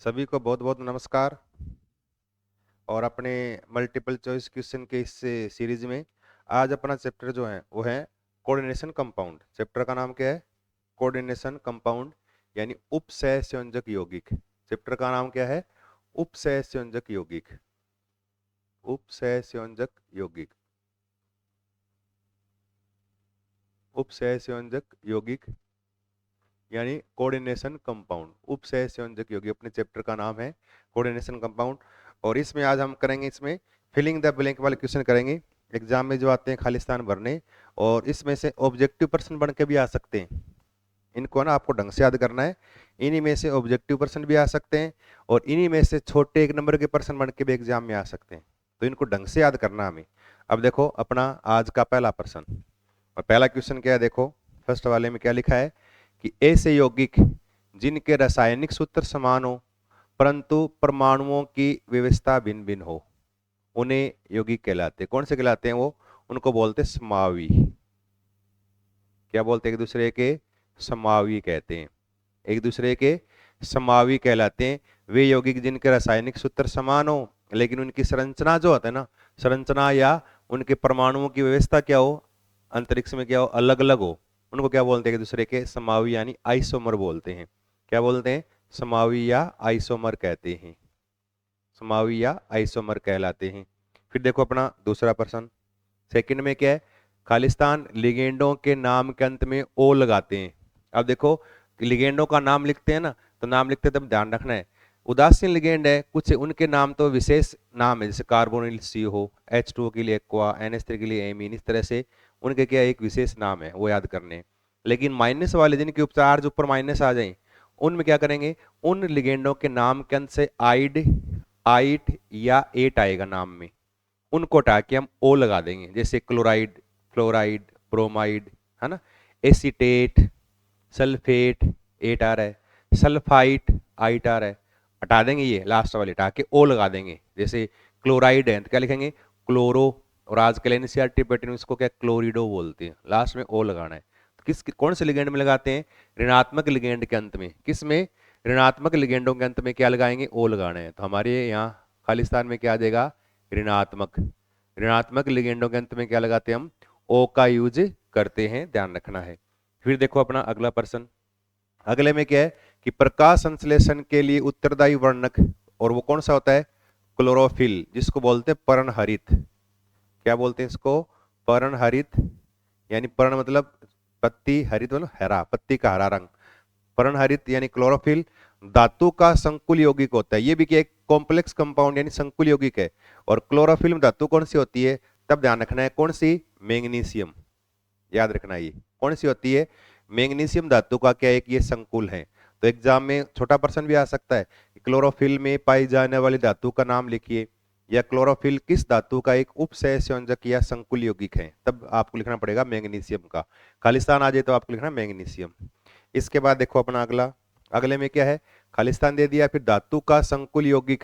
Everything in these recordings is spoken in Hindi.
सभी को बहुत बहुत नमस्कार। और अपने मल्टीपल चॉइस क्वेश्चन के इस सीरीज में आज अपना चैप्टर जो है वो है कोऑर्डिनेशन कंपाउंड। चैप्टर का नाम क्या है? कोऑर्डिनेशन कंपाउंड यानी उपसहसंयोजक यौगिक। चैप्टर का नाम क्या है? उपसहसंयोजक यौगिक। उपसहसंयोजक यौगिक। उपसहसंयोजक यौगिक यानी कोऑर्डिनेशन कंपाउंड। उपसहसंयोजक यौगिक अपने चैप्टर का नाम है कोऑर्डिनेशन कंपाउंड। और इसमें आज हम करेंगे, इसमें फिलिंग द ब्लैंक वाले क्वेश्चन करेंगे। एग्जाम में जो आते हैं खालिस्तान भरने, और इसमें से ऑब्जेक्टिव पर्सन बन के भी आ सकते हैं। इनको ना आपको ढंग से याद करना है। इन्हीं में से ऑब्जेक्टिव पर्सन भी आ सकते हैं और इन्हीं में से छोटे एक नंबर के पर्सन बन के भी एग्जाम में आ सकते हैं। तो इनको ढंग से याद करना हमें। अब देखो अपना आज का पहला प्रश्न और पहला क्वेश्चन क्या है, देखो फर्स्ट वाले में क्या लिखा है कि ऐसे यौगिक जिनके रासायनिक सूत्र समान हो परंतु परमाणुओं की व्यवस्था भिन्न भिन्न हो उन्हें यौगिक कहलाते हैं। कौन से कहलाते हैं वो? उनको बोलते हैं समावी। क्या बोलते हैं? एक दूसरे के समावी कहते हैं। एक दूसरे के समावी कहलाते हैं वे यौगिक जिनके रासायनिक सूत्र समान हो लेकिन उनकी संरचना जो होता है ना, संरचना या उनके परमाणुओं की व्यवस्था क्या हो, अंतरिक्ष में क्या हो, अलग अलग हो, उनको क्या बोलते हैं? एक दूसरे के समावी यानी आइसोमर बोलते हैं। क्या बोलते हैं? समावी या आइसोमर कहते हैं। समावी या आइसोमर कहलाते हैं। फिर देखो अपना दूसरा प्रश्न सेकंड में क्या है? खालिस्तान लिगेंडों के नाम के अंत में ओ लगाते हैं। अब देखो लिगेंडों का नाम लिखते हैं ना, तो नाम लिखते तब ध्यान रखना है उदासीन लिगेंड है कुछ उनके नाम तो विशेष नाम है, जैसे कार्बोनिल सी हो, H2O के लिए एक्वा, NH3 के लिए एमीन, इस तरह से उनके क्या एक विशेष नाम है वो याद करने हैं। लेकिन माइनस वाले जिनके उपचार ऊपर माइनस आ जाए उनमें क्या करेंगे, उन लिगेंडों के नाम के अंत से आइड, आइट या एट आएगा नाम में, उनको हटा के हम ओ लगा देंगे। जैसे क्लोराइड, फ्लोराइड, ब्रोमाइड, है ना, एसीटेट, सल्फेट, एट आ रहा है, सल्फाइट, आइट आ रहा है, हटा देंगे ये लास्ट वाले, हटा के ओ लगा देंगे। जैसे क्लोराइड है तो क्या लिखेंगे? क्लोरो। और आजकल एनसीईआरटी पैटर्न में इसको क्या क्लोरिडो बोलते हैं, लास्ट में ओ लगाना है। तो कौन से लिगेंड में लगाते हैं? ऋणात्मक लिगेंड के अंत में। किस में? ऋणात्मक लिगेंडों के अंत में क्या लगाएंगे? ओ लगाना है। तो हमारे यहाँ खालिस्तान में क्या आ जाएगा? ऋणात्मक। ऋणात्मक लिगेंडों के अंत में क्या लगाते हैं हम? ओ का यूज करते हैं, ध्यान रखना है। फिर देखो अपना अगला प्रश्न, अगले में क्या है कि प्रकाश संश्लेषण के लिए उत्तरदायी वर्णक, और वो कौन सा होता है? क्लोरोफिल, जिसको बोलते हैं पर्णहरित। क्या बोलते हैं इसको? पर्णहरित। यानी पर्ण मतलब पत्ती, हरित मतलब हरा, पत्ती का हरा रंग। पर्णहरित यानी क्लोरोफिल धातु का संकुल यौगिक होता है। ये भी क्या एक कॉम्प्लेक्स कंपाउंड यानी संकुल यौगिक है। और क्लोरोफिल में धातु कौन सी होती है? तब ध्यान रखना है कौन सी? मैग्नीशियम। याद रखना ये कौन सी होती है? मैग्नीशियम धातु का क्या एक ये संकुल है। तो एग्जाम में छोटा प्रश्न भी आ सकता है, क्लोरोफिल में पाई जाने वाली धातु का नाम लिखिए, या क्लोरोफिल किस धातु का एक उपसहसंयोजक या संकुल यौगिक है, तब आपको लिखना पड़ेगा मैग्नीशियम का। खालिस्तान आ जाए तो आपको लिखना मैग्नीशियम। इसके बाद देखो अपना अगला, अगले में क्या है? खालिस्तान दे दिया, फिर धातु का संकुल यौगिक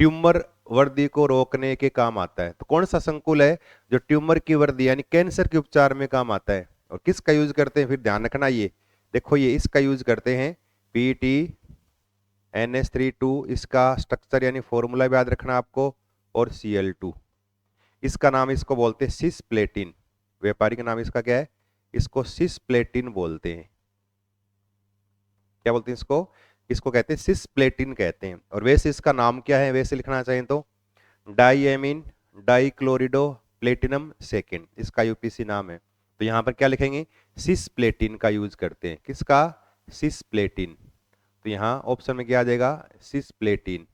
ट्यूमर वृद्धि को रोकने के काम आता है। तो कौन सा संकुल है जो ट्यूमर की वृद्धि यानी कैंसर के उपचार में काम आता है? और किसका यूज करते हैं? फिर ध्यान रखना ये देखो, ये इसका यूज करते हैं PTNH3 2, इसका स्ट्रक्चर यानी फॉर्मूला भी याद रखना आपको, और Cl2। इसका नाम इसको बोलते हैं सिस्प्लेटिन। व्यापारिक नाम इसका क्या है? इसको सिस्प्लेटिन बोलते हैं। क्या बोलते हैं इसको? इसको कहते हैं सिस्प्लेटिन कहते हैं। और वैसे इसका नाम क्या है वैसे लिखना चाहिए तो डाईएमीन डाईक्लोरिडो प्लेटिनम सेकेंड, इसका यूपीसी नाम है। तो यहां पर क्या लिखेंगे? सिस्प्लेटिन का यूज करते हैं। किसका? सिस्प्लेटिन। तो यहाँ ऑप्शन में क्या आ जाएगा? सिस्प्लेटिन।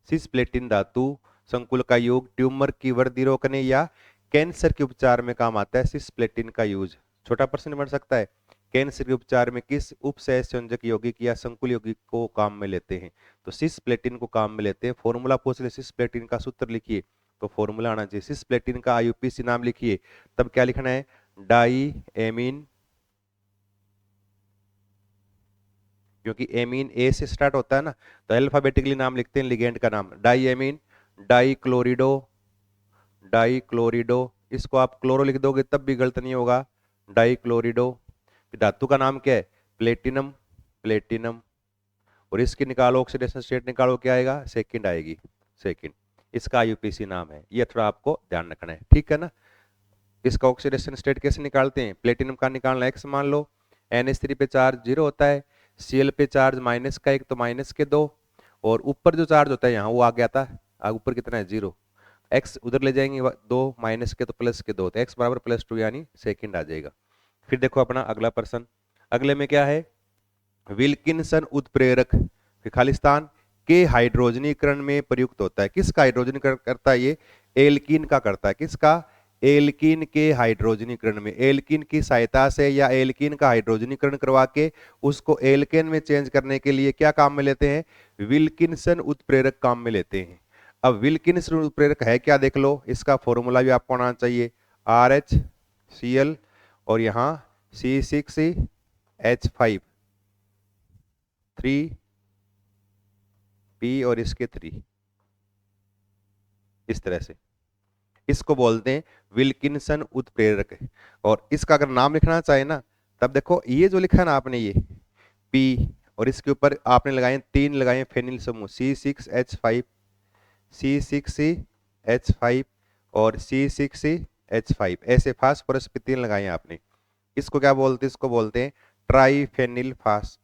सिस्प्लेटिन धातु संकुल का योग ट्यूमर की वृद्धि रोकने या कैंसर के उपचार में काम आता है। सिस्प्लेटिन का यूज छोटा प्रश्न बन सकता है, कैंसर के उपचार में किस उपसहसंयोजक यौगिक या संकुल यौगिक को काम में लेते हैं? तो सिस्प्लेटिन को काम में लेते हैं। फॉर्मूला पूछ ले, सिस्प्लेटिन का सूत्र लिखिए, तो फॉर्मूला आना चाहिए। सिस्प्लेटिन का आईयूपीसी नाम लिखिए, तब क्या लिखना है? डाई एमीन, क्योंकि एमीन ए से स्टार्ट होता है ना, तो अल्फाबेटिकली नाम लिखते हैं लिगेंड का नाम, डाई एमीन डाईक्लोरिडो, डाईक्लोरिडो। इसको आप क्लोरो लिख दोगे तब भी गलत नहीं होगा, डाईक्लोरिडो। धातु का नाम क्या है? Platinum, platinum. और इसकी निकालो ऑक्सीडेशन स्टेट निकालो, क्या आएगा, सेकंड आएगी, सेकंड। इसका आईयूपीएसी नाम है, ये थोड़ा आपको ध्यान रखना है, ठीक है ना। इसका ऑक्सीडेशन स्टेट कैसे निकालते हैं, प्लेटिनम का निकालना एक्स मान लो, NH3 पे चार्ज 0 होता है, Cl पे चार्ज माइनस का 1 तो माइनस के 2, और ऊपर जो चार्ज होता है यहाँ वो आ गया था, ऊपर कितना है 0, x उधर ले जाएंगे 2 माइनस के तो प्लस के 2, तो x बराबर +2 यानी सेकंड आ जाएगा। फिर देखो अपना अगला प्रश्न, अगले में क्या है, विल्किंसन उत्प्रेरक खालिस्तान के हाइड्रोजनीकरण में प्रयुक्त होता है। किसका हाइड्रोजनीकरण करता है, ये एल्कीन का करता है। किसका, एल्कीन के हाइड्रोजनीकरण में, एल्कीन की सहायता से या एल्कीन का हाइड्रोजनीकरण करवा के उसको एल्केन में चेंज करने के लिए क्या काम में लेते हैं, विल्किंसन उत्प्रेरक काम में लेते हैं। अब विल्किंसन उत्प्रेरक है क्या, देख लो, इसका फॉर्मूला भी आपको आना चाहिए, RHCl और यहाँ C6H5 3P और इसके 3, इस तरह से इसको बोलते हैं विल्किंसन उत्प्रेरक। और इसका अगर नाम लिखना चाहे ना, तब देखो ये जो लिखा है ना आपने, ये P और इसके ऊपर आपने लगाए 3 लगाए फेनिल समूह C6H5 C6H5 और C6H5, ऐसे फास्फोरस पे 3 लगाए आपने। इसको क्या बोलते हैं, इसको बोलते हैं ट्राइफेनिल फास्फीन।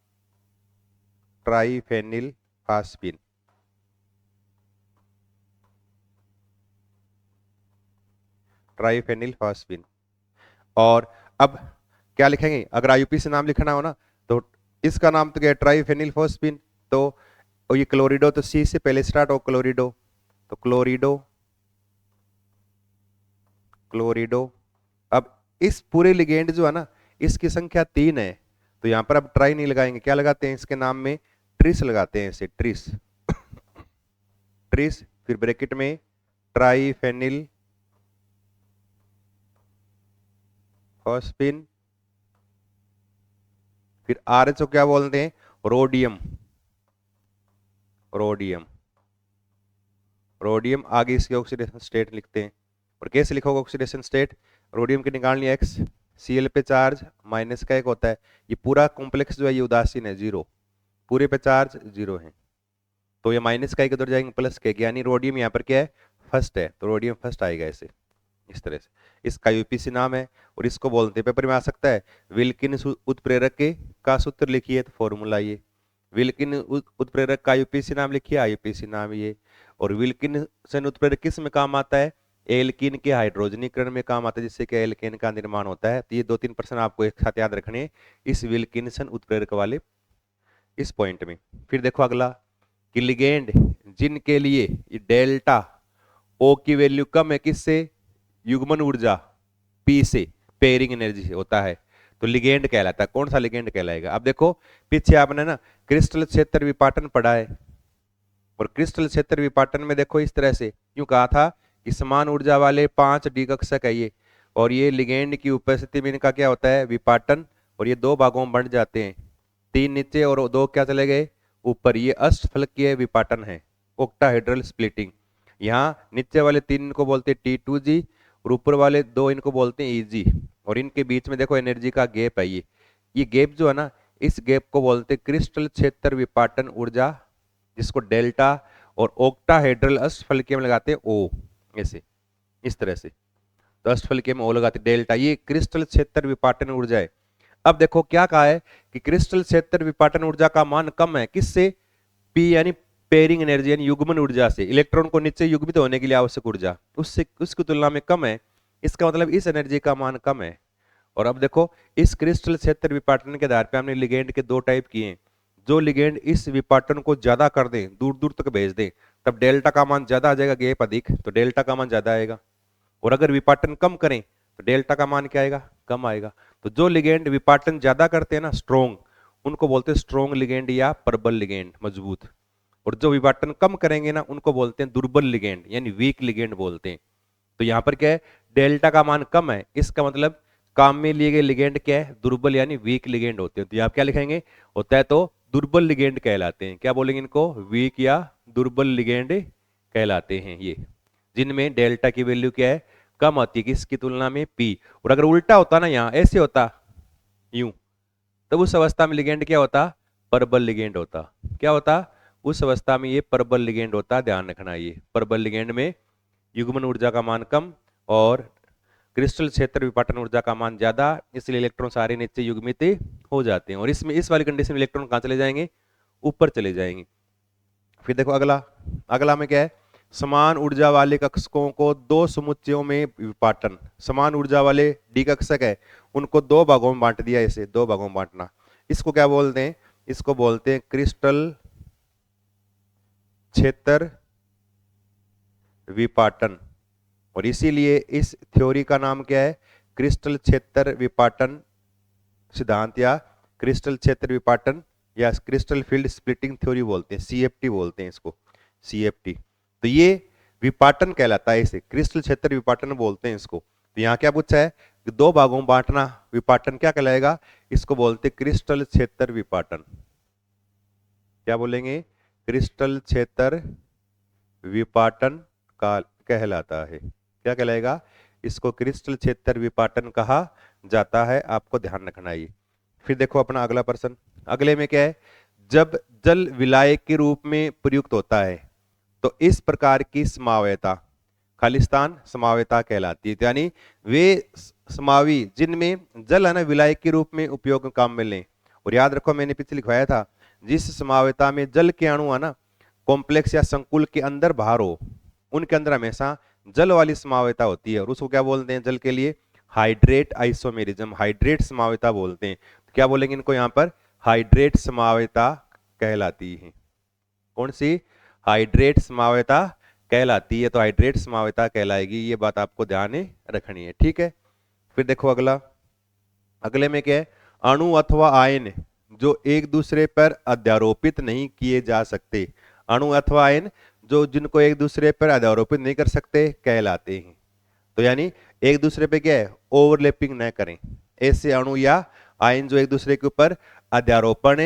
ट्राइफेनिल फास्फीन। और अब क्या लिखेंगे, अगर आईयूपी से नाम लिखना हो ना, तो इसका नाम तो क्या है, ट्राइफेनिल फास्फीन। तो और ये क्लोरिडो, तो सी से पहले स्टार्ट हो, क्लोरिडो, तो क्लोरिडो। अब इस पूरे लिगेंड जो है ना, इसकी संख्या 3 है, तो यहां पर अब ट्राई नहीं लगाएंगे, क्या लगाते हैं इसके नाम में, ट्रिस लगाते हैं, इसे ट्रिस ट्रिस। फिर ब्रैकेट में ट्राइफेनिल फास्फीन, फिर RH को क्या बोलते हैं, रोडियम। आगे इसके ऑक्सीडेशन स्टेट लिखते हैं, और कैसे लिखोगे ऑक्सीडेशन स्टेट, रोडियम की निकालनी है X, Cl पे चार्ज माइनस का 1 होता है, ये पूरा कॉम्प्लेक्स जो है ये उदासीन है, 0, पूरे पे चार्ज 0 है, तो ये माइनस का 1 उधर जाएंगे प्लस के, यानी रोडियम यहाँ पर क्या है, फर्स्ट है, तो रोडियम फर्स्ट आएगा ऐसे, इस तरह से। इसका यूपीसी नाम है, और इसको बोलते हैं, पेपर में आ सकता है, विल्किन उत्प्रेरक के का सूत्र लिखिए, तो फॉर्मूला ये, विल्किन उत्प्रेरक का यूपीसी नाम लिखिए, आईयूपीसी नाम ये। और विल्किंसन उत्प्रेरक किस में काम आता है, एल्कीन के हाइड्रोजनीकरण में काम आता है, जिससे कि एल्केन का निर्माण होता है। तो ये 2-3 प्रश्न आपको एक साथ याद रखने हैं इस विल्किंसन उत्प्रेरक वाले इस पॉइंट में। फिर देखो अगला, कि लिगेंड जिनके लिए डेल्टा ओ की वैल्यू कम है, किससे, युग्मन ऊर्जा P से, पेयरिंग एनर्जी से होता है, तो लिगेंड कहलाता है। कौन सा लिगेंड कहलाएगा, अब देखो पीछे आपने ना क्रिस्टल क्षेत्र विपाटन पढ़ा है, और क्रिस्टल क्षेत्र विपाटन में देखो इस तरह से क्यों कहा था कि समान ऊर्जा वाले 5 डी कक्षक है ये, और ये लिगेंड की उपस्थिति में इनका क्या होता है, विपाटन, और ये 2 भागों में बंट जाते हैं, 3 नीचे और 2 क्या चले गए ऊपर, ये अष्टफलकीय विपाटन है, ओक्टाहेड्रल स्प्लिटिंग। यहाँ नीचे वाले 3 इनको बोलते हैं T2G, और ऊपर वाले 2 इनको बोलते हैं EG, और इनके बीच में देखो एनर्जी का गैप है, ये गैप जो है ना, इस गैप को बोलते हैं क्रिस्टल क्षेत्र विपाटन ऊर्जा, जिसको डेल्टा, और ओक्टाहेड्रल अष्टफलकीय में लगाते हैं O, ऐसे इस तरह से, तो अष्टफलकीय में O लगाते डेल्टा, ये क्रिस्टल क्षेत्र विपाटन ऊर्जा है। अब देखो क्या कहा है कि क्रिस्टल क्षेत्र विपाटन ऊर्जा का मान कम है, किससे, P यानी पेयरिंग एनर्जी यानी युग्मन ऊर्जा से, इलेक्ट्रॉन को नीचे युग्मित होने के लिए आवश्यक ऊर्जा, उससे उसकी तुलना में कम है, इसका मतलब इस एनर्जी का मान कम है। और अब देखो इस क्रिस्टल क्षेत्र विपाटन के आधार पर हमने लिगेंड के 2 टाइप किए हैं, जो लिगेंड इस विपाटन को ज्यादा कर दें, दूर दूर तक भेज दें, तब डेल्टा का मान ज्यादा आ जाएगा, गैप अधिक, तो डेल्टा का मान ज्यादा आएगा। और अगर विपाटन कम करें तो डेल्टा का मान क्या आएगा, कम आएगा। तो जो लिगेंड विपाटन ज्यादा करते हैं ना, स्ट्रोंग, उनको बोलते हैं स्ट्रोंग लिगेंड या प्रबल लिगेंड, मजबूत। और जो विपाटन कम करेंगे ना, उनको बोलते हैं दुर्बल लिगेंड यानी वीक लिगेंड बोलते हैं। तो यहाँ पर क्या है, डेल्टा का मान कम है, इसका मतलब काम में लिए गए लिगेंड क्या है, दुर्बल यानी वीक लिगेंड होते हैं। तो यहाँ क्या लिखेंगे, होता है तो दुर्बल लिगेंड कहलाते हैं, क्या बोलेंगे इनको, वीक या दुर्बल लिगेंड कहलाते हैं ये, जिनमें डेल्टा की वैल्यू क्या है, कम आती है, किसकी तुलना में, P। और अगर उल्टा होता ना, यहाँ ऐसे होता यूं, तब उस अवस्था में लिगेंड क्या होता, परबल लिगेंड होता। क्या होता? उस अवस्था में ये परबल लिगेंड होता, ध्यान रखना। ये परबल लिगेंड में युग्मन ऊर्जा का मान कम और क्रिस्टल क्षेत्र विपाटन ऊर्जा का मान ज्यादा, इसलिए इलेक्ट्रॉन सारे नीचे युग्मित हो जाते हैं। और इसमें इस वाली कंडीशन में इलेक्ट्रॉन कहाँ चले जाएंगे? ऊपर चले जाएंगे। फिर देखो अगला, अगला में क्या है? समान ऊर्जा वाले कक्षकों को दो समुच्चयों में विपाटन। समान ऊर्जा वाले डी कक्षक है, उनको दो भागों में बांट दिया, ऐसे दो भागों में बांटना। इसको क्या बोलते हैं? इसको बोलते हैं क्रिस्टल क्षेत्र विपाटन। और इसीलिए इस थ्योरी का नाम क्या है? क्रिस्टल क्षेत्र विपाटन सिद्धांत, या क्रिस्टल क्षेत्र विपाटन, या क्रिस्टल फील्ड स्प्लिटिंग थ्योरी बोलते हैं, सीएफटी बोलते हैं इसको, सीएफटी। तो ये विपाटन कहलाता है, इसे क्रिस्टल क्षेत्र विपाटन बोलते हैं इसको। तो यहाँ क्या पूछा है? दो भागों में बांटना विपाटन क्या कहलाएगा? इसको बोलते हैं क्रिस्टल क्षेत्र विपाटन। क्या बोलेंगे? क्रिस्टल क्षेत्र विपाटन का कहलाता है। क्या कहलाएगा? इसको क्रिस्टल क्षेत्र विपाटन कहा जाता है, आपको ध्यान रखना है। फिर देखो अपना अगला प्रश्न, अगले में क्या है? जब जल विलायक के रूप में प्रयुक्त होता है तो इस प्रकार की समावयता खालिस्तान समावयता कहलाती है। यानी वे समावी जिनमें जल है ना विलायक के रूप में उपयोग काम में लें। और याद रखो मैंने पीछे लिखवाया था, जिस समावयता में जल के अणु है ना कॉम्प्लेक्स या संकुल के अंदर बाहर हो, उनके अंदर हमेशा जल वाली समावयता होती है। और उसको क्या बोलते हैं? जल के लिए हाइड्रेट आइसोमेरिज्म, हाइड्रेट समावयता बोलते हैं। तो क्या बोलेंगे इनको यहाँ पर? हाइड्रेट समावयता कहलाती है। कौन सी? हाइड्रेट समावयता कहलाती है। तो हाइड्रेट समावयता कहलाएगी, ये बात आपको ध्यान रखनी है, ठीक है। फिर देखो अगला, अगले में क्या है? अणु अथवा आयन जो एक दूसरे पर अध्यारोपित नहीं किए जा सकते। अणु अथवा आयन जो जिनको एक दूसरे पर अध्यारोपित नहीं कर सकते कहलाते हैं। तो यानी एक दूसरे पे क्या है? ओवरलैपिंग न करें। ऐसे अणु या आयन जो एक दूसरे के ऊपर अध्यारोपण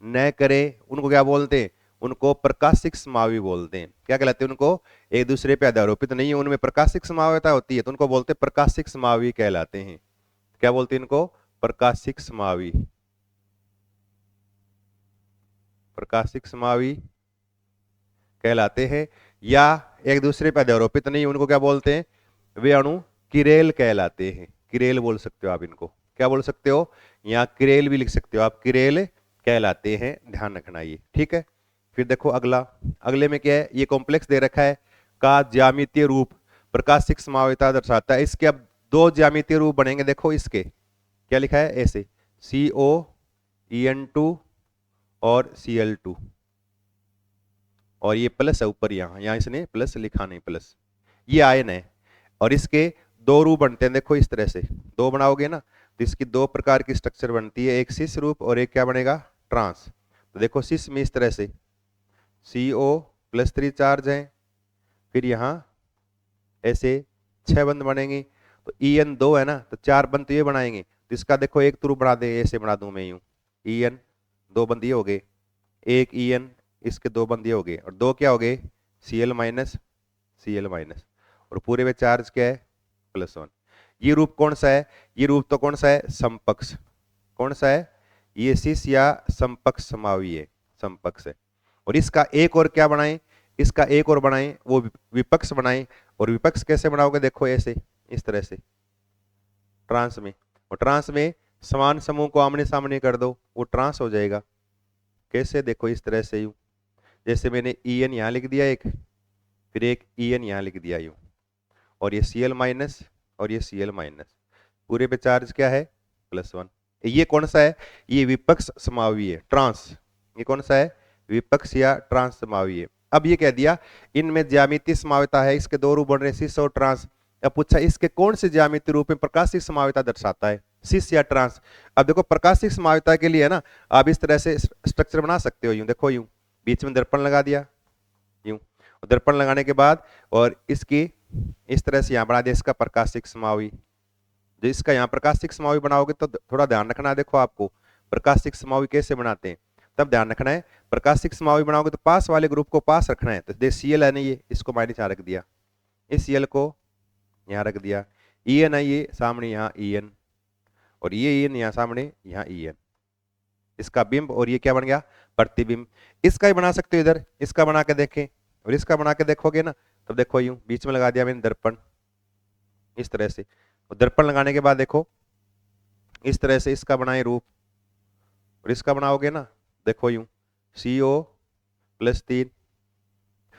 न करें, उनको क्या बोलते हैं? उनको प्रकाशिक समावी बोलते हैं। क्या कहलाते हैं? उनको एक दूसरे पे अध्यारोपित नहीं है, उनमें प्रकाशिक समावयता होती है, तो उनको बोलते हैं प्रकाशिक समावी कहलाते हैं। क्या बोलते हैं इनको? प्रकाशिक समावी। प्रकाशिक समावी कहलाते हैं। या एक दूसरे पर अध्यारोपित नहीं, उनको क्या बोलते हैं? वे अणु किरेल कहलाते हैं। किरेल बोल सकते हो आप इनको। क्या बोल सकते हो? यहाँ किरेल भी लिख सकते हो आप, किरेल कहलाते हैं, ध्यान रखना ये, ठीक है। फिर देखो अगला, अगले में क्या है? ये कॉम्प्लेक्स दे रखा है का ज्यामितीय रूप प्रकाशिक समावयता दर्शाता है। इसके अब दो ज्यामितीय रूप बनेंगे। देखो इसके क्या लिखा है? ऐसे COEN2 और Cl2, और ये प्लस है ऊपर, यहाँ इसने प्लस लिखा नहीं, प्लस। ये आयन है और इसके दो रूप बनते हैं। देखो इस तरह से दो बनाओगे ना तो इसकी दो प्रकार की स्ट्रक्चर बनती है, एक सिस रूप और एक क्या बनेगा? ट्रांस। तो देखो सिस में इस तरह से CO+3 चार्ज है, फिर यहाँ ऐसे 6 बंद बनेंगे। तो EN 2 है ना, तो 4 बंद तो ये बनाएंगे। तो इसका देखो एक तो रूप बना दे, ऐसे बना दूं मैं यूं, EN 2 बंद ये हो गए, एक EN इसके 2 बंद ये हो गए, और 2 क्या हो गए? Cl-Cl-, और पूरे में चार्ज क्या है? +1। ये रूप कौन सा है? ये रूप तो कौन सा है? समपक्ष। कौन सा है? ये सिस या समपक्ष समावी है, समपक्ष है। और इसका एक और क्या बनाएं? इसका एक और बनाएं, वो विपक्ष बनाएं। और विपक्ष कैसे बनाओगे? देखो ऐसे, इस तरह से ट्रांस में। और ट्रांस में समान समूह को आमने सामने कर दो, वो ट्रांस हो जाएगा। कैसे? देखो इस तरह से यूं, जैसे मैंने EN यहाँ लिख दिया एक, फिर एक EN यहाँ लिख दिया यूं, और ये Cl- और ये Cl-, पूरे पे चार्ज क्या है? +1। ये कौन सा है? ये विपक्ष समावी है, ट्रांस। ये कौन सा है? विपक्ष या ट्रांस समावी है। अब ये कह दिया इनमें ज्यामितीय समावयता है, इसके दो रूप बन रहे, सिस और ट्रांस। अब पूछा इसके कौन से ज्यामितीय रूप में प्रकाशिक समावयता दर्शाता है, सिस या ट्रांस? अब देखो प्रकाशिक समावयता के लिए है ना, आप इस तरह से स्ट्रक्चर बना सकते हो। यूं देखो, यूं बीच में दर्पण लगा दिया, यूं दर्पण लगाने के बाद और इसकी इस तरह से यहाँ बना दिया इसका प्रकाशिक समावी। जो इसका यहाँ प्रकाशिक समावी बनाओगे तो थोड़ा ध्यान रखना है, देखो आपको प्रकाशिक समावी कैसे बनाते हैं तब ध्यान रखना है। प्रकाशिक समावी बनाओगे तो पास वाले ग्रुप को पास रखना है। तो Cl है ना, ये इसको माइनस यहाँ रख दिया, इस Cl को यहाँ रख दिया। EN है ये सामने यहाँ EN, और ये EN यहाँ सामने यहाँ EN। इसका बिंब और ये क्या बन गया, प्रतिबिंब। इसका ही बना सकते हो इधर, इसका बना के देखें और इसका बना के देखोगे ना, तब देखो यूं बीच में लगा दिया मैंने दर्पण इस तरह से, और दर्पण लगाने के बाद देखो इस तरह से इसका बनाए रूप, और इसका बनाओगे ना देखो यूं CO+3,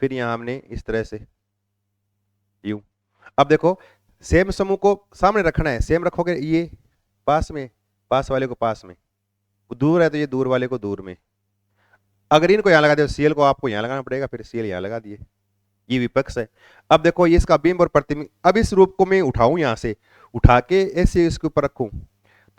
फिर यहां हमने इस तरह से यूं। अब देखो सेम समूह को सामने रखना है, सेम रखोगे ये पास में, पास वाले को पास में, दूर है तो ये दूर वाले को दूर में। अगर इनको यहां लगा दे CL को आपको यहां लगाना पड़ेगा, फिर CL यहां लगा दिए, ये विपक्ष है। अब देखो ये इसका बिंब और प्रतिबिंब, अब इस रूप को मैं उठाऊं यहां से, उठा के ऐसे इसके ऊपर रखूं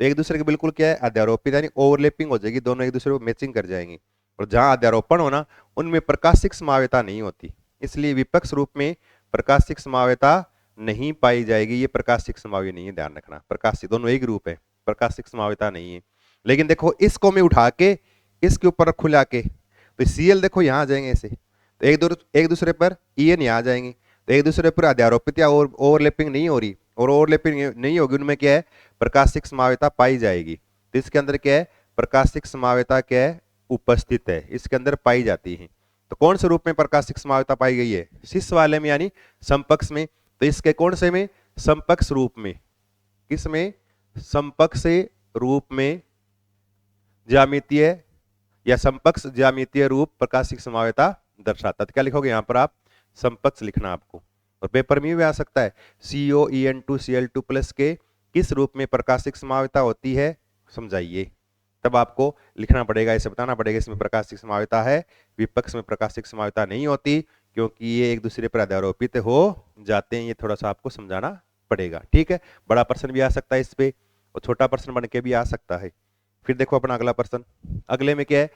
तो एक दूसरे के बिल्कुल क्या है, अध्यारोपित यानी ओवरलैपिंग हो जाएगी, दोनों एक दूसरे को मैचिंग कर जाएंगे। और जहां अध्यारोपण होना उनमें प्रकाशिक समाव्यता नहीं होती, इसलिए विपक्ष रूप में प्रकाशिक समाव्यता नहीं पाई जाएगी, ये प्रकाशिक समाव्य नहीं है, ध्यान रखना। प्रकाशिक दोनों एक रूप है, प्रकाशिक समाव्यता नहीं है। लेकिन देखो इसको मैं उठा के इसके ऊपर रखू लाके, तो CL देखो यहां आ जाएंगे ऐसे, तो एक दूसरे पर EN यहाँ आ जाएंगे, तो एक दूसरे पर अध्यारोपित या ओवरलैपिंग नहीं हो रही, और ओवरलैपिंग नहीं होगी उनमें क्या है, प्रकाशिक समाव्यता पाई जाएगी। तो इसके अंदर क्या है, प्रकाशिक समाव्यता क्या है, उपस्थित है, इसके अंदर पाई जाती है। तो कौन से रूप में प्रकाशिक समाव्यता पाई गई है, शीर्ष वाले में यानी समपक्ष में। तो इसके कौन से में, समपक्ष रूप में, किसमें, समपक्ष रूप में ज्यामितीय या समपक्ष ज्यामितीय रूप प्रकाशिक समाव्यता दर्शाता। तो क्या लिखोगे यहां पर आप, समपक्ष लिखना आपको, और पेपर में भी आ सकता है COEN2Cl2+ के किस रूप में प्रकाशिक समाव्यता होती है, समझाइए। तब आपको लिखना पड़ेगा, इसे बताना पड़ेगा इसमें प्रकाशिक समाव्यता है, विपक्ष में प्रकाशिक समाव्यता नहीं होती, क्योंकि ये एक दूसरे पर अध्यारोपित हो जाते हैं। ये थोड़ा सा आपको समझाना पड़ेगा, ठीक है। बड़ा प्रश्न भी आ सकता है इस पे, और छोटा प्रश्न बन के भी आ सकता है। फिर देखो अपना अगला प्रश्न, अगले में क्या है,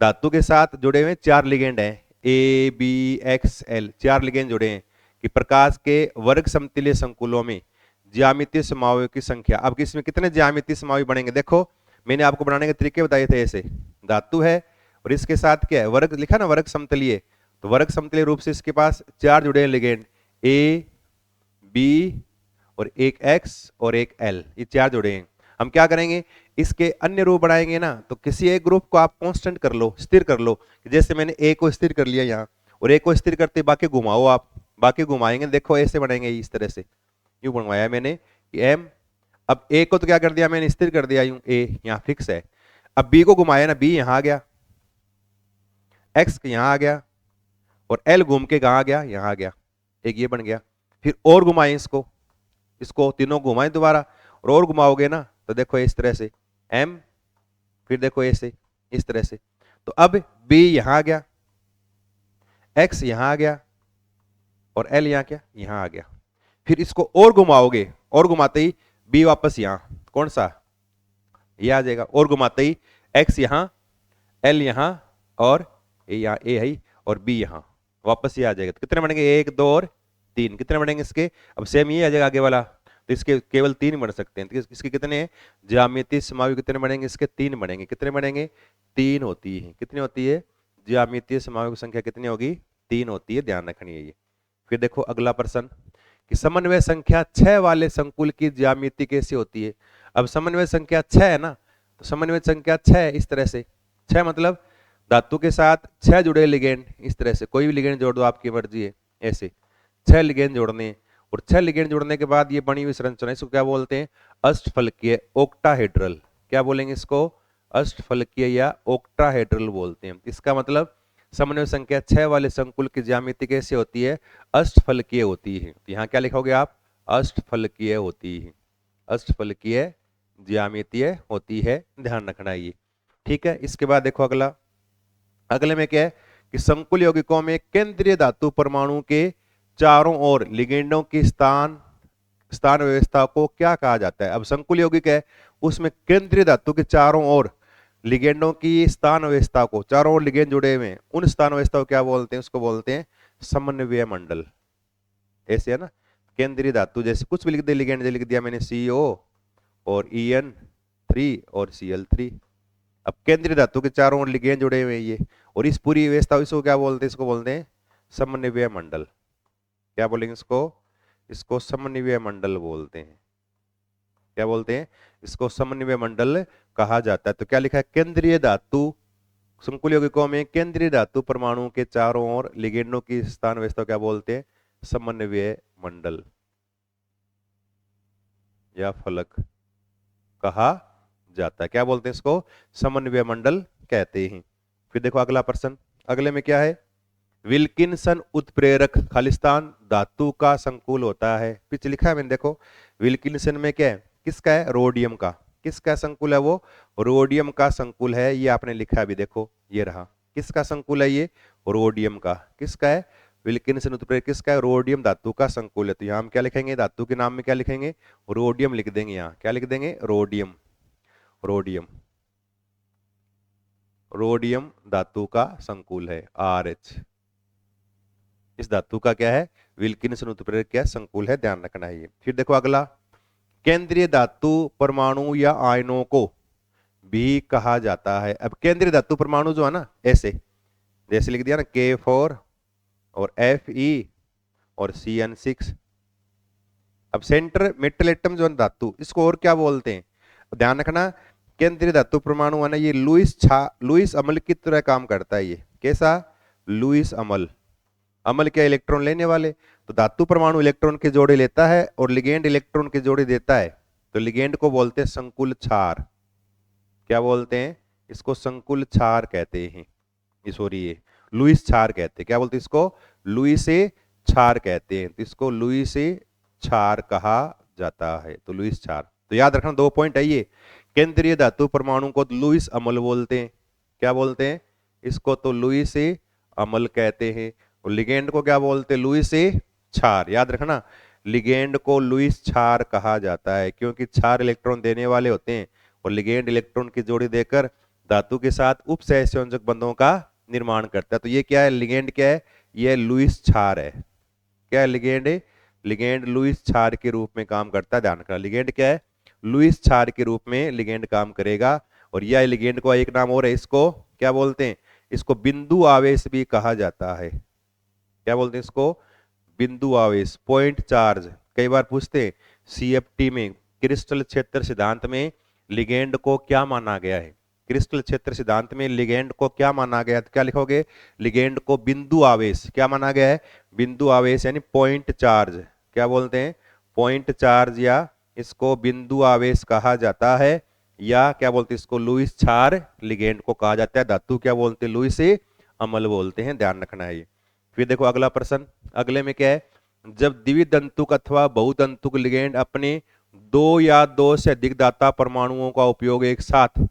धातु के साथ जुड़े हुए 4 लिगेंड हैं ABXL, 4 लिगेंड जुड़े हैं कि प्रकाश के वर्ग समतुल्य संकुलों में ज्यामितीय समावयव की संख्या। अब इसमें कितने ज्यामितीय समावयव बनेंगे, देखो मैंने आपको बनाने के तरीके बताए थे। ऐसे धातु है और इसके साथ क्या है, वर्ग लिखा ना, वर्ग समतलीय, तो वर्ग समतलीय रूप से इसके पास 4 जुड़े हैं लिगेंड, A B और एक X और एक L, ये 4 जुड़े हैं। हम क्या करेंगे, इसके अन्य रूप बनाएंगे ना, तो किसी एक ग्रुप को आप कांस्टेंट कर लो, स्थिर कर लो। जैसे मैंने A को स्थिर कर लिया यहाँ, और A को स्थिर करते बाकी घुमाओ आप, बाकी घुमाएंगे, देखो ऐसे बनेंगे इस तरह से, यूं बनवाया मैंने कि M। अब A को तो क्या कर दिया मैंने, स्थिर कर दिया यूं, A यहाँ फिक्स है। अब B को घुमाया ना, B यहाँ आ गया, X यहाँ आ गया, और L घूम के कहाँ आ गया, यहाँ आ गया, एक ये बन गया। फिर और घुमाएं इसको तीनों घुमाएं दोबारा, और घुमाओगे ना तो देखो इस तरह से M, फिर देखो ऐसे इस तरह से। तो अब B यहां आ गया, X यहां आ गया, और L यहां क्या, यहां आ गया। फिर इसको और घुमाओगे, और घुमाते ही B वापस यहां, कौन सा, ये आ जाएगा। और घुमाते ही X यहां, L यहां, और A यहां, A है और B यहां, वापस ये आ जाएगा। तो कितने बनेंगे, 1 2 और 3, कितने बनेंगे इसके। अब सेम ये आ जाएगा आगे वाला, तो इसके केवल 3 बन सकते हैं। तो इसके कितने हैं, ज्यामितीय समावयव कितने बनेंगे, इसके 3 बनेंगे। कितने बनेंगे, 3 होती है। कितनी होती है, ज्यामितीय समावयव की संख्या कितनी होगी, 3 होती है, ध्यान रखनी है ये। फिर देखो अगला प्रश्न कि समन्वय संख्या 6 वाले संकुल की ज्यामिति कैसी होती है। अब समन्वय संख्या 6 है ना, तो समन्वय संख्या 6 इस तरह से, 6 मतलब धातु के साथ 6 जुड़े लिगेंड, इस तरह से कोई भी लिगेंड जोड़ दो, आपकी मर्जी है। ऐसे 6 लिगेंड जोड़ने हैं, और 6 लिगेंड जोड़ने के बाद ये बनी हुई संरचना, इसको क्या बोलते हैं, अष्टफलकीय, ओक्टाहेड्रल। क्या बोलेंगे इसको, अष्टफलकीय या ओक्टाहेड्रल बोलते हैं। इसका मतलब समन्वय संख्या 6 वाले संकुल की ज्यामिति कैसे होती है, अष्टफलकीय होती है। तो यहाँ क्या लिखोगे आप, अष्टफलकीय होती है, अष्टफलकीय ज्यामितीय होती है, ध्यान रखना ये, ठीक है। इसके बाद देखो अगला, अगले में क्या है कि संकुल यौगिकों में केंद्रीय धातु परमाणु के चारों ओर लिगेंडों की स्थान व्यवस्था को क्या कहा जाता है। अब संकुल यौगिक है, उसमें केंद्रीय धातु के चारों ओर लिगेंडों की स्थान व्यवस्था को, चारों ओर लिगेंड जुड़े हुए हैं, उन स्थान व्यवस्था को क्या बोलते हैं, उसको बोलते हैं समन्वय मंडल। ऐसे है ना, केंद्रीय धातु जैसे कुछ भी लिख दे, लिगेंड लिख दिया मैंने CO और EN3 और Cl3। अब केंद्रीय धातु के चारों ओर लिगेंड जुड़े हुए हैं ये, और इस पूरी व्यवस्था इसको क्या बोलते हैं, इसको बोलते हैं समन्वय मंडल। क्या बोलेंगे इसको समन्वय मंडल बोलते हैं। क्या बोलते हैं, इसको समन्वय मंडल कहा जाता है। तो क्या लिखा है, केंद्रीय धातु संकुल यौगिकों में केंद्रीय धातु परमाणु के चारों ओर लिगेंडों की स्थान व्यवस्था क्या बोलते हैं, समन्वय मंडल या फलक कहा जाता है। क्या बोलते हैं इसको, समन्वय मंडल कहते हैं। फिर देखो अगला प्रश्न, अगले में क्या है, विल्किंसन उत्प्रेरक खालिस्तान धातु का संकुल होता है। पीछे लिखा है मैंने, देखो विल्किंसन में क्या है, किसका है, रोडियम का। किसका संकुल है वो, रोडियम का संकुल है। ये आपने लिखा है अभी, देखो ये रहा, किसका संकुल है ये, रोडियम का। किसका है, विल्किंसन उत्प्रेरक किसका है, रोडियम धातु का संकुल है। तो यहाँ हम क्या लिखेंगे, धातु के नाम में क्या लिखेंगे, रोडियम लिख देंगे। यहाँ क्या लिख देंगे, रोडियम। रोडियम, रोडियम धातु का संकुल है, RH। इस धातु का क्या है, विल्किंसन उत्प्रेरक क्या संकुल है, ध्यान रखना है ये। फिर देखो अगला, केंद्रीय धातु परमाणु या आयनों को भी कहा जाता है। अब केंद्रीय धातु परमाणु जो है ना, ऐसे जैसे लिख दिया ना, K4 और Fe और CN6। अब सेंटर मेटल एटम जो है धातु, इसको और क्या बोलते हैं, ध्यान रखना। केंद्रीय धातु परमाणु है ना, ये लुईस अम्ल की तरह काम करता है। ये कैसा, लुईस अम्ल। अम्ल क्या, इलेक्ट्रॉन लेने वाले। तो धातु परमाणु इलेक्ट्रॉन के जोड़े लेता है और लिगेंड इलेक्ट्रॉन के जोड़े देता है। तो लिगेंड को बोलते हैं संकुल क्षार। क्या बोलते हैं इसको, संकुल क्षार कहते हैं। सॉरी, ये लुईस क्षार कहते हैं। क्या बोलते हैं इसको, लुईस क्षार कहते हैं। तो इसको लुईस क्षार कहा जाता है। तो लुईस क्षार, तो याद रखना 2 पॉइंट है ये। केंद्रीय धातु परमाणु को लुईस अम्ल बोलते हैं। क्या बोलते हैं इसको, तो लुईस अम्ल कहते हैं। और लिगेंड को क्या बोलते हैं, लुईस क्षार। याद रखना, लिगेंड को लुईस क्षार कहा जाता है, क्योंकि क्षार इलेक्ट्रॉन देने वाले होते हैं और लिगेंड इलेक्ट्रॉन की जोड़ी देकर धातु के साथ उपसहसंयोजक बंधों का निर्माण करता है। तो ये क्या है, लिगेंड क्या है, ये लुईस क्षार है। क्या है लिगेंड, लिगेंड लुईस क्षार के रूप में काम करता है। ध्यान रखना, लिगेंड क्या है, लुईस क्षार के रूप में लिगेंड काम करेगा। और यह लिगेंड को एक नाम और है, इसको क्या बोलते हैं, इसको बिंदु आवेश भी कहा जाता है। क्या बोलते हैं इसको, बिंदु आवेश, पॉइंट चार्ज। कई बार पूछते हैं CFT में, क्रिस्टल क्षेत्र सिद्धांत में लिगेंड को क्या माना गया है, क्रिस्टल क्षेत्र सिद्धांत में लिगेंड को क्या माना गया है, तो क्या लिखोगे, लिगेंड को बिंदु आवेश क्या माना गया है, बिंदु आवेश यानी पॉइंट चार्ज। क्या बोलते हैं, पॉइंट चार्ज, या इसको बिंदु आवेश कहा जाता है, या क्या बोलते हैं इसको, लुईस क्षार लिगेंड को कहा जाता है। धातु क्या बोलते हैं, लुईस अम्ल बोलते हैं। ध्यान रखना है ये। फिर देखो अगला प्रश्न, अगले में क्या है, जब द्विदंतुक अथवा बहुदंतुक लिगेंड अपने 2 या 2 से अधिक दाता परमाणुओं का उपयोग एक साथ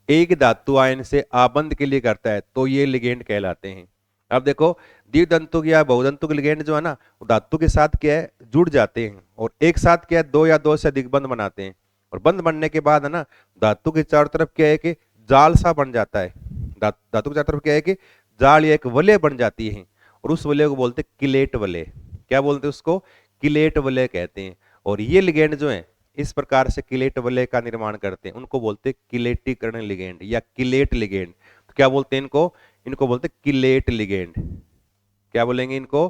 एक धातु आयन से आबंध के लिए करता है, तो ये लिगेंड कहलाते हैं। अब देखो, द्विदंतुक या बहुदंतुक लिगेंड जो है ना, वो धातु के साथ क्या है, जुड़ जाते हैं और एक साथ क्या है, 2 या 2 से अधिक बंध बनाते हैं। और बंध बनने के बाद है ना, धातु के चारों तरफ क्या है कि जाल सा बन जाता है। धातु के चारों तरफ क्या है कि जाल या एक वलय बन जाती है, और उस वलय को बोलते हैं किलेट वलय। क्या बोलते हैं उसको, किलेट वलय कहते हैं। और ये लिगेंड जो है इस प्रकार से किलेट वलय का निर्माण करते हैं, उनको बोलते हैं किलेटीकरण लिगेंड या किलेट लिगेंड। तो क्या बोलते हैं इनको, इनको बोलते हैं किलेट लिगेंड। क्या बोलेंगे इनको,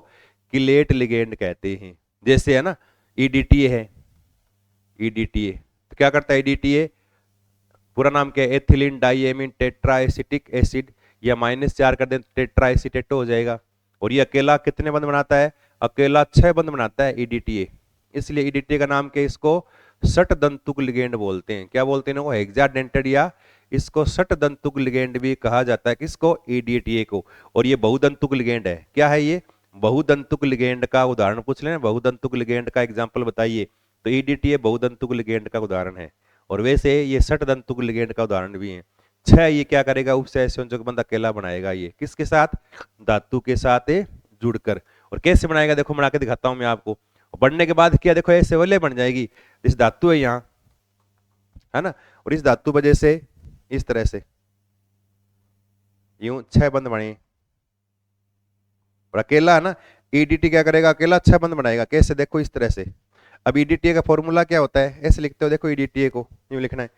किलेट लिगेंड कहते हैं। जैसे है ना EDTA है, EDTA तो क्या करता है, EDTA पूरा नाम क्या है, एथिलीन डाइएमीन टेट्राएसिटिक एसिड, या -4 कर दें टेट्राएसिटेटो हो जाएगा। और ये अकेला कितने बंध बनाता है, अकेला 6 बंध बनाता है EDTA। इसलिए EDTA का नाम क्या है, इसको सट दंतुक लिगेंड बोलते हैं। क्या बोलते हैं, हेक्साडेंटेड, या इसको सट दंतुक लिगेंड भी कहा जाता है। किसको, EDTA को। और ये बहुदंतुक लिगेंड है। क्या है ये, बहुदंतुक लिगेंड का उदाहरण पूछ लेना, बहुदंतुक लिगेंड का एग्जाम्पल बताइए, तो EDTA बहुदंतुक लिगेंड का उदाहरण है। और वैसे ये सट दंतुक लिगेंड का उदाहरण भी है। 6 ये क्या करेगा, उपसहसंयोजक बंध अकेला बनाएगा। ये किसके साथ, धातु के साथ जुड़कर। और कैसे बनाएगा, देखो बना के दिखाता हूं मैं आपको। बढ़ने के बाद क्या, देखो ऐसे वलय बन जाएगी। इस धातु है यहाँ, है ना, और इस धातु वजह से इस तरह से यूं 6 बंध बने। और अकेला है ना, EDTA क्या करेगा, अकेला 6 बंध बनाएगा। कैसे, देखो इस तरह से। अब EDTA का फॉर्मूला क्या होता है, ऐसे लिखते हो, देखो EDTA को यूं लिखना है।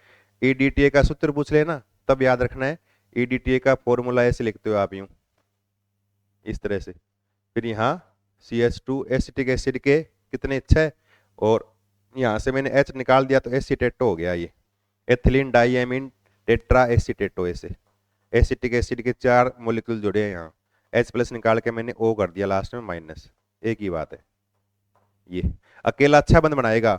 EDTA का सूत्र पूछ लेना तब याद रखना है। EDTA का फॉर्मूला ऐसे लिखते हो आप यूं, इस तरह से। फिर यहाँ CH2 एसिटिक एसिड के कितने 6, और यहाँ से मैंने H निकाल दिया तो एसीटेटो हो गया ये, एथिलीन डाइएमीन टेट्रा एसीटेटो, ऐसे एसिटिक एसिड के 4 मॉलिक्यूल जुड़े हैं यहाँ, H+ निकाल के मैंने O कर दिया लास्ट में माइनस, एक ही बात है। ये अकेला अच्छा बंद बनाएगा,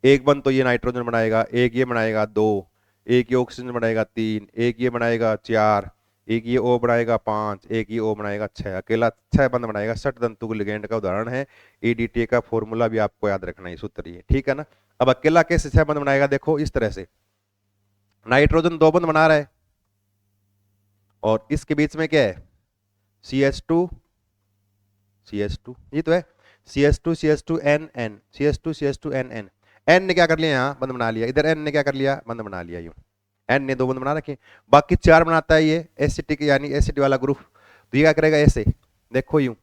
एक बंद तो ये नाइट्रोजन बनाएगा, एक ये बनाएगा 2, एक ये ऑक्सीजन बनाएगा 3, एक ये बनाएगा 4, एक ये O बनाएगा 5, एक ये O बनाएगा 6, अकेला 6 बंद बनाएगा। षट तंतु लिगेंड का उदाहरण है। EDTA का फॉर्मूला भी आपको याद रखना है, सूत्र ये, ठीक है ना। अब अकेला कैसे 6 बंद बनाएगा, देखो इस तरह से, नाइट्रोजन 2 बंद बना रहा है और इसके बीच में क्या है, CH2 CH2, ये तो है CH2 CH2 NN, CH2 CH2 NN, N ने क्या कर लिया यहाँ बंद बना लिया, इधर N ने क्या कर लिया बंद बना लिया, यूं N ने 2 बंद बना रखे, बाकी 4 बनाता है ये एसिटिक यानी एसिड वाला ग्रुप। तो ये क्या करेगा ऐसे, देखो यूं,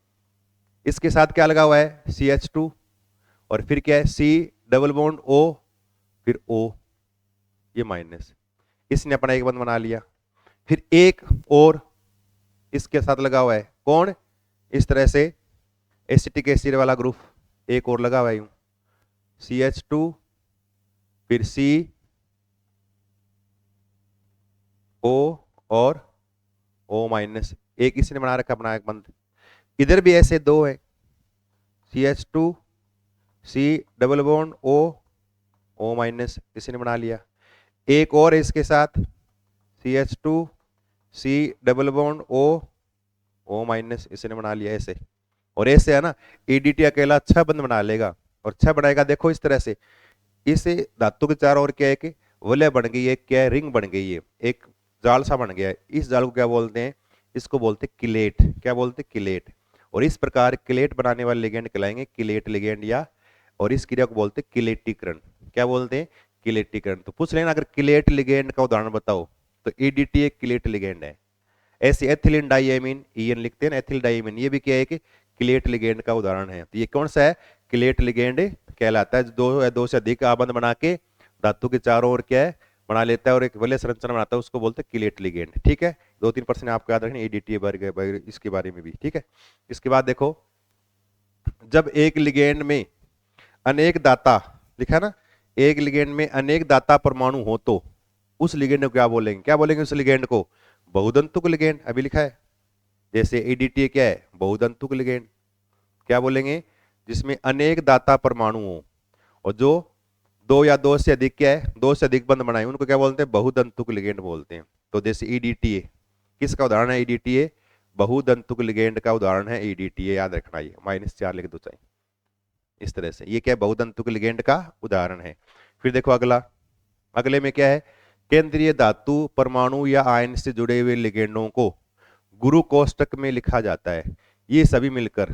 इसके साथ क्या लगा हुआ है CH2 और फिर क्या है C डबल बॉन्ड O, फिर O, ये माइनस, इसने अपना एक बंद बना लिया। फिर एक और इसके साथ लगा हुआ है कौन, इस तरह से एसिटिक एसिड वाला ग्रुप, एक और लगा हुआ है यूं, CH2 फिर C O और O माइनस, एक इसने बना रखा अपना एक बंद। इधर भी ऐसे 2 है, CH2 C double bond O O minus, इसने बना लिया। एक और है इसके साथ CH2 C double bond O O minus, इसने बना लिया ऐसे। और ऐसे है ना, EDTA अकेला 6 बंद बना लेगा और 6 बनाएगा, देखो इस तरह से, इस धातु के चारों ओर क्या है कि वलय बन गई है, क्या है रिंग बन गई है, एक जाल सा बन गया है। इस जाल को क्या बोलते हैं, इसको बोलते हैं किलेट, क्या बोलते हैं किलेट। और इस प्रकार किलेट बनाने वाले लिगेंड कहलाएंगे किलेट लिगेंड, या और इस क्रिया को बोलते हैं किलेटीकरण, क्या बोलते हैं किलेटीकरण। तो पूछ लेना अगर किलेट लिगेंड का उदाहरण बताओ तो EDTA किलेट लिगेंड है। ऐसे एथिलीन डाइएमीन EN लिखते हैं ना, एथिल डाइएमीन, ये भी क्या है कि किलेट लिगेंड का उदाहरण है। तो ये कौन सा है, किलेट लिगेंड कहलाता है। दो से अधिक आबंध बना के धातु के चारों ओर क्या है बना लेता है और एक वलय संरचना बनाता है, उसको बोलते हैं किलेट लिगेंड, ठीक है। 2-3% आपको याद रखना EDTA बारे इसके बारे में भी, ठीक है। इसके बाद देखो, जब एक लिगेंड में अनेक दाता, लिखा ना, एक लिगेंड में अनेक दाता परमाणु हो तो उस लिगेंड को क्या बोलेंगे, क्या बोलेंगे उस लिगेंड को, बहुदंतुक लिगेंड, अभी लिखा है। जैसे EDTA क्या है, बहुदंतुक लिगेंड, क्या बोलेंगे, जिसमें अनेक दाता परमाणु हो और जो 2 या 2 से अधिक क्या है, 2 से अधिक बंध बनाए, उनको क्या बोलते हैं, बहुदंतुक लिगेंड बोलते हैं। तो जैसे EDTA किसका उदाहरण है, EDTA बहुदंतुक लिगेंड का उदाहरण है EDTA, याद रखना, ये -4 लिख दो चाहिए इस तरह से, ये क्या है बहुदंतुक लिगेंड का उदाहरण है। फिर देखो अगला, अगले में क्या है, केंद्रीय धातु परमाणु या आयन से जुड़े हुए लिगेंडों को गुरु कोष्टक में लिखा जाता है। ये सभी मिलकर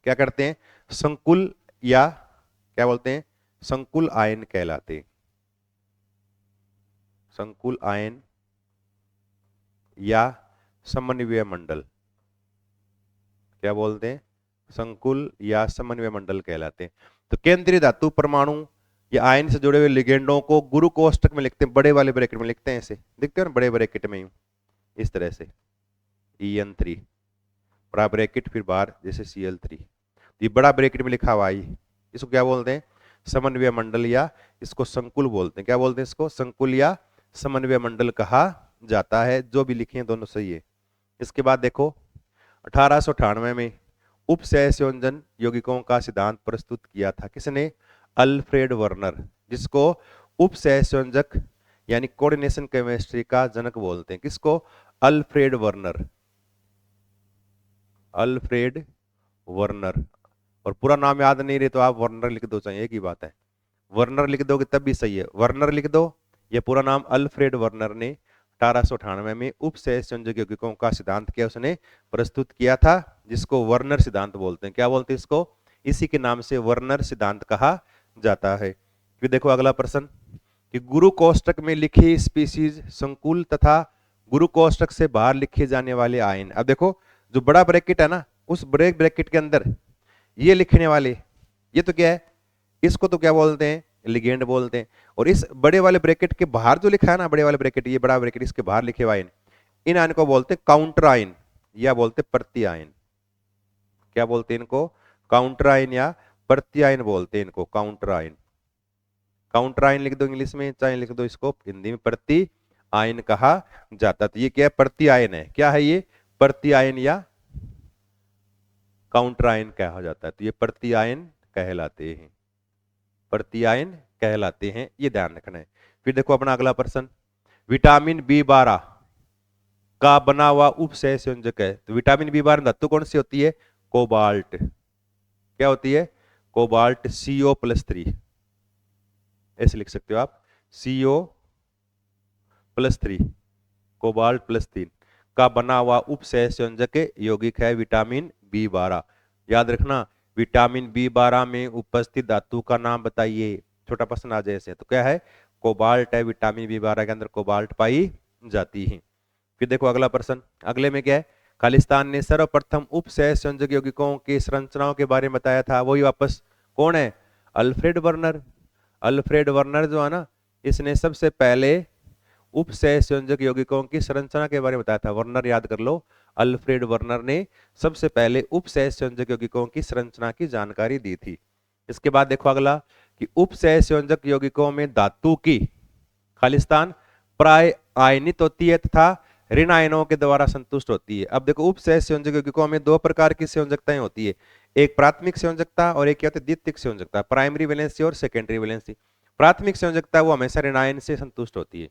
क्या करते हैं, संकुल या क्या बोलते हैं, संकुल आयन कहलाते हैं। संकुल आयन या समन्वय मंडल, क्या बोलते हैं, संकुल या समन्वय मंडल कहलाते हैं। तो केंद्रीय धातु परमाणु या आयन से जुड़े हुए लिगेंडों को गुरु कोष्टक में लिखते हैं, बड़े वाले ब्रैकेट में लिखते हैं, ऐसे दिखते हैं ना बड़े ब्रैकेट में, इस तरह से EN3 बड़ा ब्रैकेट, फिर बाहर जैसे Cl3, ये बड़ा ब्रैकेट में लिखा हुआ है, इसको क्या बोलते हैं, समन्वय मंडल या इसको संकुल बोलते हैं। क्या बोलते हैं इसको, संकुल या समन्वय मंडल कहा जाता है। जो भी लिखे हैं दोनों सही है। इसके बाद देखो 1898 में उपसहसंयोजन यौगिकों का सिद्धांत प्रस्तुत किया था किसने, अल्फ्रेड वर्नर, जिसको उपसहसंयोजक यानी कोऑर्डिनेशन केमिस्ट्री का जनक बोलते हैं। किसको, अल्फ्रेड वर्नर, अल्फ्रेड वर्नर। और पूरा नाम याद नहीं रहे तो आप वर्नर लिख दो, चाहिए एक ही बात है, वर्नर लिख दोगे तब भी सही है, वर्नर लिख दो। ये पूरा नाम अल्फ्रेड वर्नर ने 1898 में उपसहसंयोजक यौगिकों का सिद्धांत क्या उसने प्रस्तुत किया था, जिसको वर्नर सिद्धांत बोलते हैं। क्या बोलते हैं इसको, इसी के नाम से वर्नर सिद्धांत कहा जाता है। फिर देखो अगला प्रश्न कि गुरु कोष्टक में लिखी स्पीसीज संकुल तथा गुरु कोष्टक से बाहर लिखे जाने वाले आयन। अब देखो जो बड़ा ब्रैकेट है ना, उस बड़े ब्रैकेट के अंदर ये लिखने वाले, ये तो क्या है, इसको तो क्या बोलते हैं, लिगेंड बोलते हैं। और इस बड़े वाले ब्रैकेट के बाहर जो लिखा है ना, बड़े वाले ब्रैकेट, ये बड़ा ब्रैकेट, इसके बाहर लिखे हुए आयन, इन आयन को बोलते हैं काउंटर आयन या बोलते प्रति आयन। क्या बोलते हैं इनको, काउंटर आयन या प्रति आयन बोलते हैं इनको, काउंटर आयन। काउंटर आयन लिख दो इंग्लिश में, चाहे लिख दो इसको हिंदी में प्रति आयन कहा जाता है। तो ये क्या है, प्रति आयन है। क्या है ये, प्रति आयन या काउंटर आयन कहा जाता है। तो ये प्रति आयन कहलाते हैं, प्रति आयन कहलाते हैं, ये ध्यान रखना है। फिर देखो अपना अगला प्रश्न, विटामिन B12 का बना हुआ उपसह संयोजक है। तो विटामिन B12 धातु कौन सी होती है, कोबाल्ट। क्या होती है, कोबाल्ट CO+3, ऐसे लिख सकते हो आप, CO+3, कोबाल्ट +3 का बना हुआ उपसह संयोजक यौगिक है विटामिन B12। याद रखना, विटामिन B12 में उपस्थित धातु का नाम बताइए। छोटा प्रश्न आ जाए ऐसे, तो क्या है, कोबाल्ट है। विटामिन B12 के अंदर कोबाल्ट पाई जाती है। फिर देखो अगला प्रश्न, अगले में क्या है, खालिस्तान ने सर्वप्रथम उपसह संयोजक यौगिकों की संरचनाओं के बारे में बताया था। वही वापस कौन है, अल्फ्रेड वर्नर। अल्फ्रेड वर्नर जो है ना, इसने सबसे पहले उपसह संयोजक यौगिकों की संरचना के बारे में बताया था। वर्नर याद कर लो, अल्फ्रेड वर्नर ने सबसे पहले उपसह संयोजक यौगिकों की संरचना की जानकारी दी थी। इसके बाद देखो अगला, कि उपसह संयोजक यौगिकों में धातु की खालिस्तान प्राय आयनित होती है तथा ऋण आयनों के द्वारा संतुष्ट होती है। अब देखो, उपसह संयोजक यौगिकों में दो प्रकार की संयोजकताएं होती है, एक प्राथमिक संयोजकता और एक क्या होती है, द्वितीयक संयोजकता, प्राइमरी वैलेंसी और सेकेंडरी वैलेंसी। प्राथमिक संयोजकता वो हमेशा ऋण आयन से संतुष्ट होती है,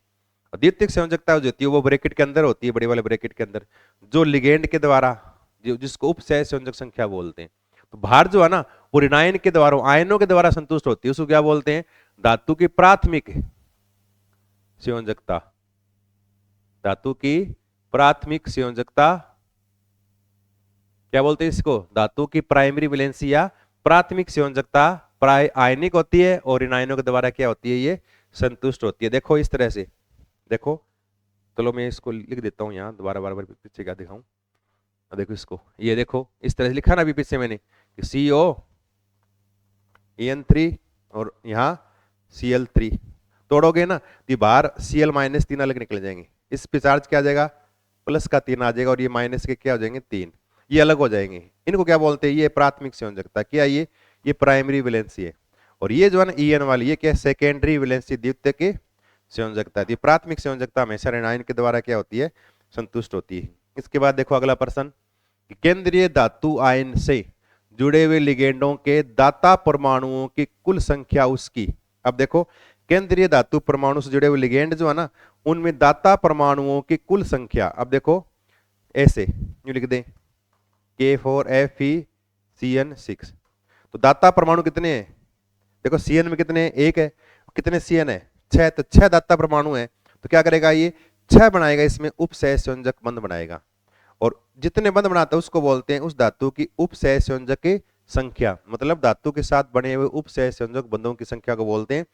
और द्वितीयक संयोजकता जो होती है वो ब्रैकेट के अंदर होती है, बड़े वाले ब्रैकेट के अंदर, जो लिगेंड के द्वारा, जिसको उपसह संयोजक संख्या बोलते हैं। तो भार जो है ना, वो ऋण आयन के द्वारा, आयनों के द्वारा संतुष्ट होती है, उसको क्या बोलते हैं, धातु की प्राथमिक संयोजकता। धातु की प्राथमिक संयोजकता क्या बोलते हैं इसको, धातु की प्राइमरी वैलेंसी या प्राथमिक संयोजकता प्राय आयनिक होती है और इन आयनों के द्वारा क्या होती है, ये संतुष्ट होती है। देखो इस तरह से, देखो चलो मैं इसको लिख देता हूं यहाँ, दोबारा बार बार पीछे क्या दिखाऊं, देखो इसको, ये देखो इस तरह से लिखा ना अभी पीछे मैंने, COEN3 और यहाँ Cl3, तोड़ोगे ना तो बाहर Cl-3 अलग निकल जाएंगे, इस पे चार्ज क्या आ जाएगा, प्लस का 3 आ जाएगा, और ये माइनस के क्या हो जाएंगे, 3, ये अलग हो जाएंगे। इनको क्या बोलते हैं, ये प्राथमिक संयोजकता। क्या ये प्राइमरी वैलेंसी है, और ये जो है ना EN वाली, ये क्या है, सेकेंडरी वैलेंसी, द्वितीयक की संयोजकता। ये प्राथमिक संयोजकता हमेशा ऋण आयन के द्वारा क्या होती है, संतुष्ट होती है। इसके बाद देखो अगला प्रश्न, केंद्रीय धातु आयन से जुड़े हुए लिगेंडों के दाता परमाणुओं की कुल संख्या उसकी। अब देखो, केंद्रीय धातु परमाणु से जुड़े हुए लिगेंड जो है ना, उनमें दाता परमाणुओं की कुल संख्या, अब देखो ऐसे यूं लिख दें, K4FeCN6। तो दाता परमाणु कितने हैं, देखो CN में कितने हैं, एक है, कितने CN है, 6, तो 6 दाता परमाणु है। तो क्या करेगा, ये 6 बनाएगा, इसमें उपसह संयोजक बंध बनाएगा, और जितने बंध बनाता है उसको बोलते हैं उस धातु की उपसह संयोजक की संख्या। मतलब धातु के साथ बने हुए उपसह संयोजक बंधों की संख्या को बोलते हैं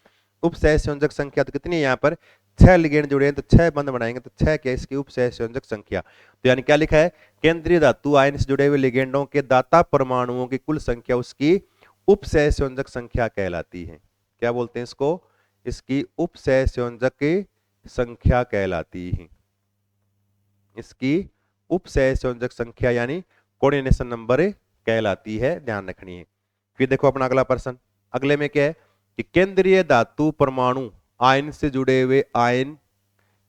उपसह संयोजक संख्या। तो कितनी है यहाँ पर, 6 लिगेंड जुड़े हैं, तो 6 बंध बनाएंगे, तो 6 क्या इसकी उपसह संयोजक संख्या। तो यानी क्या लिखा है, केंद्रीय धातु आयन से जुड़े हुए लिगेंडों के दाता परमाणुओं की कुल संख्या उसकी उपसह संयोजक संख्या कहलाती है। क्या बोलते हैं इसको, इसकी उपसह संयोजक की संख्या कहलाती है, इसकी उपसह संयोजक संख्या यानी कोऑर्डिनेशन नंबर कहलाती है, ध्यान रखनी है। फिर देखो अपना अगला प्रश्न, अगले में क्या है, कि केंद्रीय धातु परमाणु आयन से जुड़े हुए आयन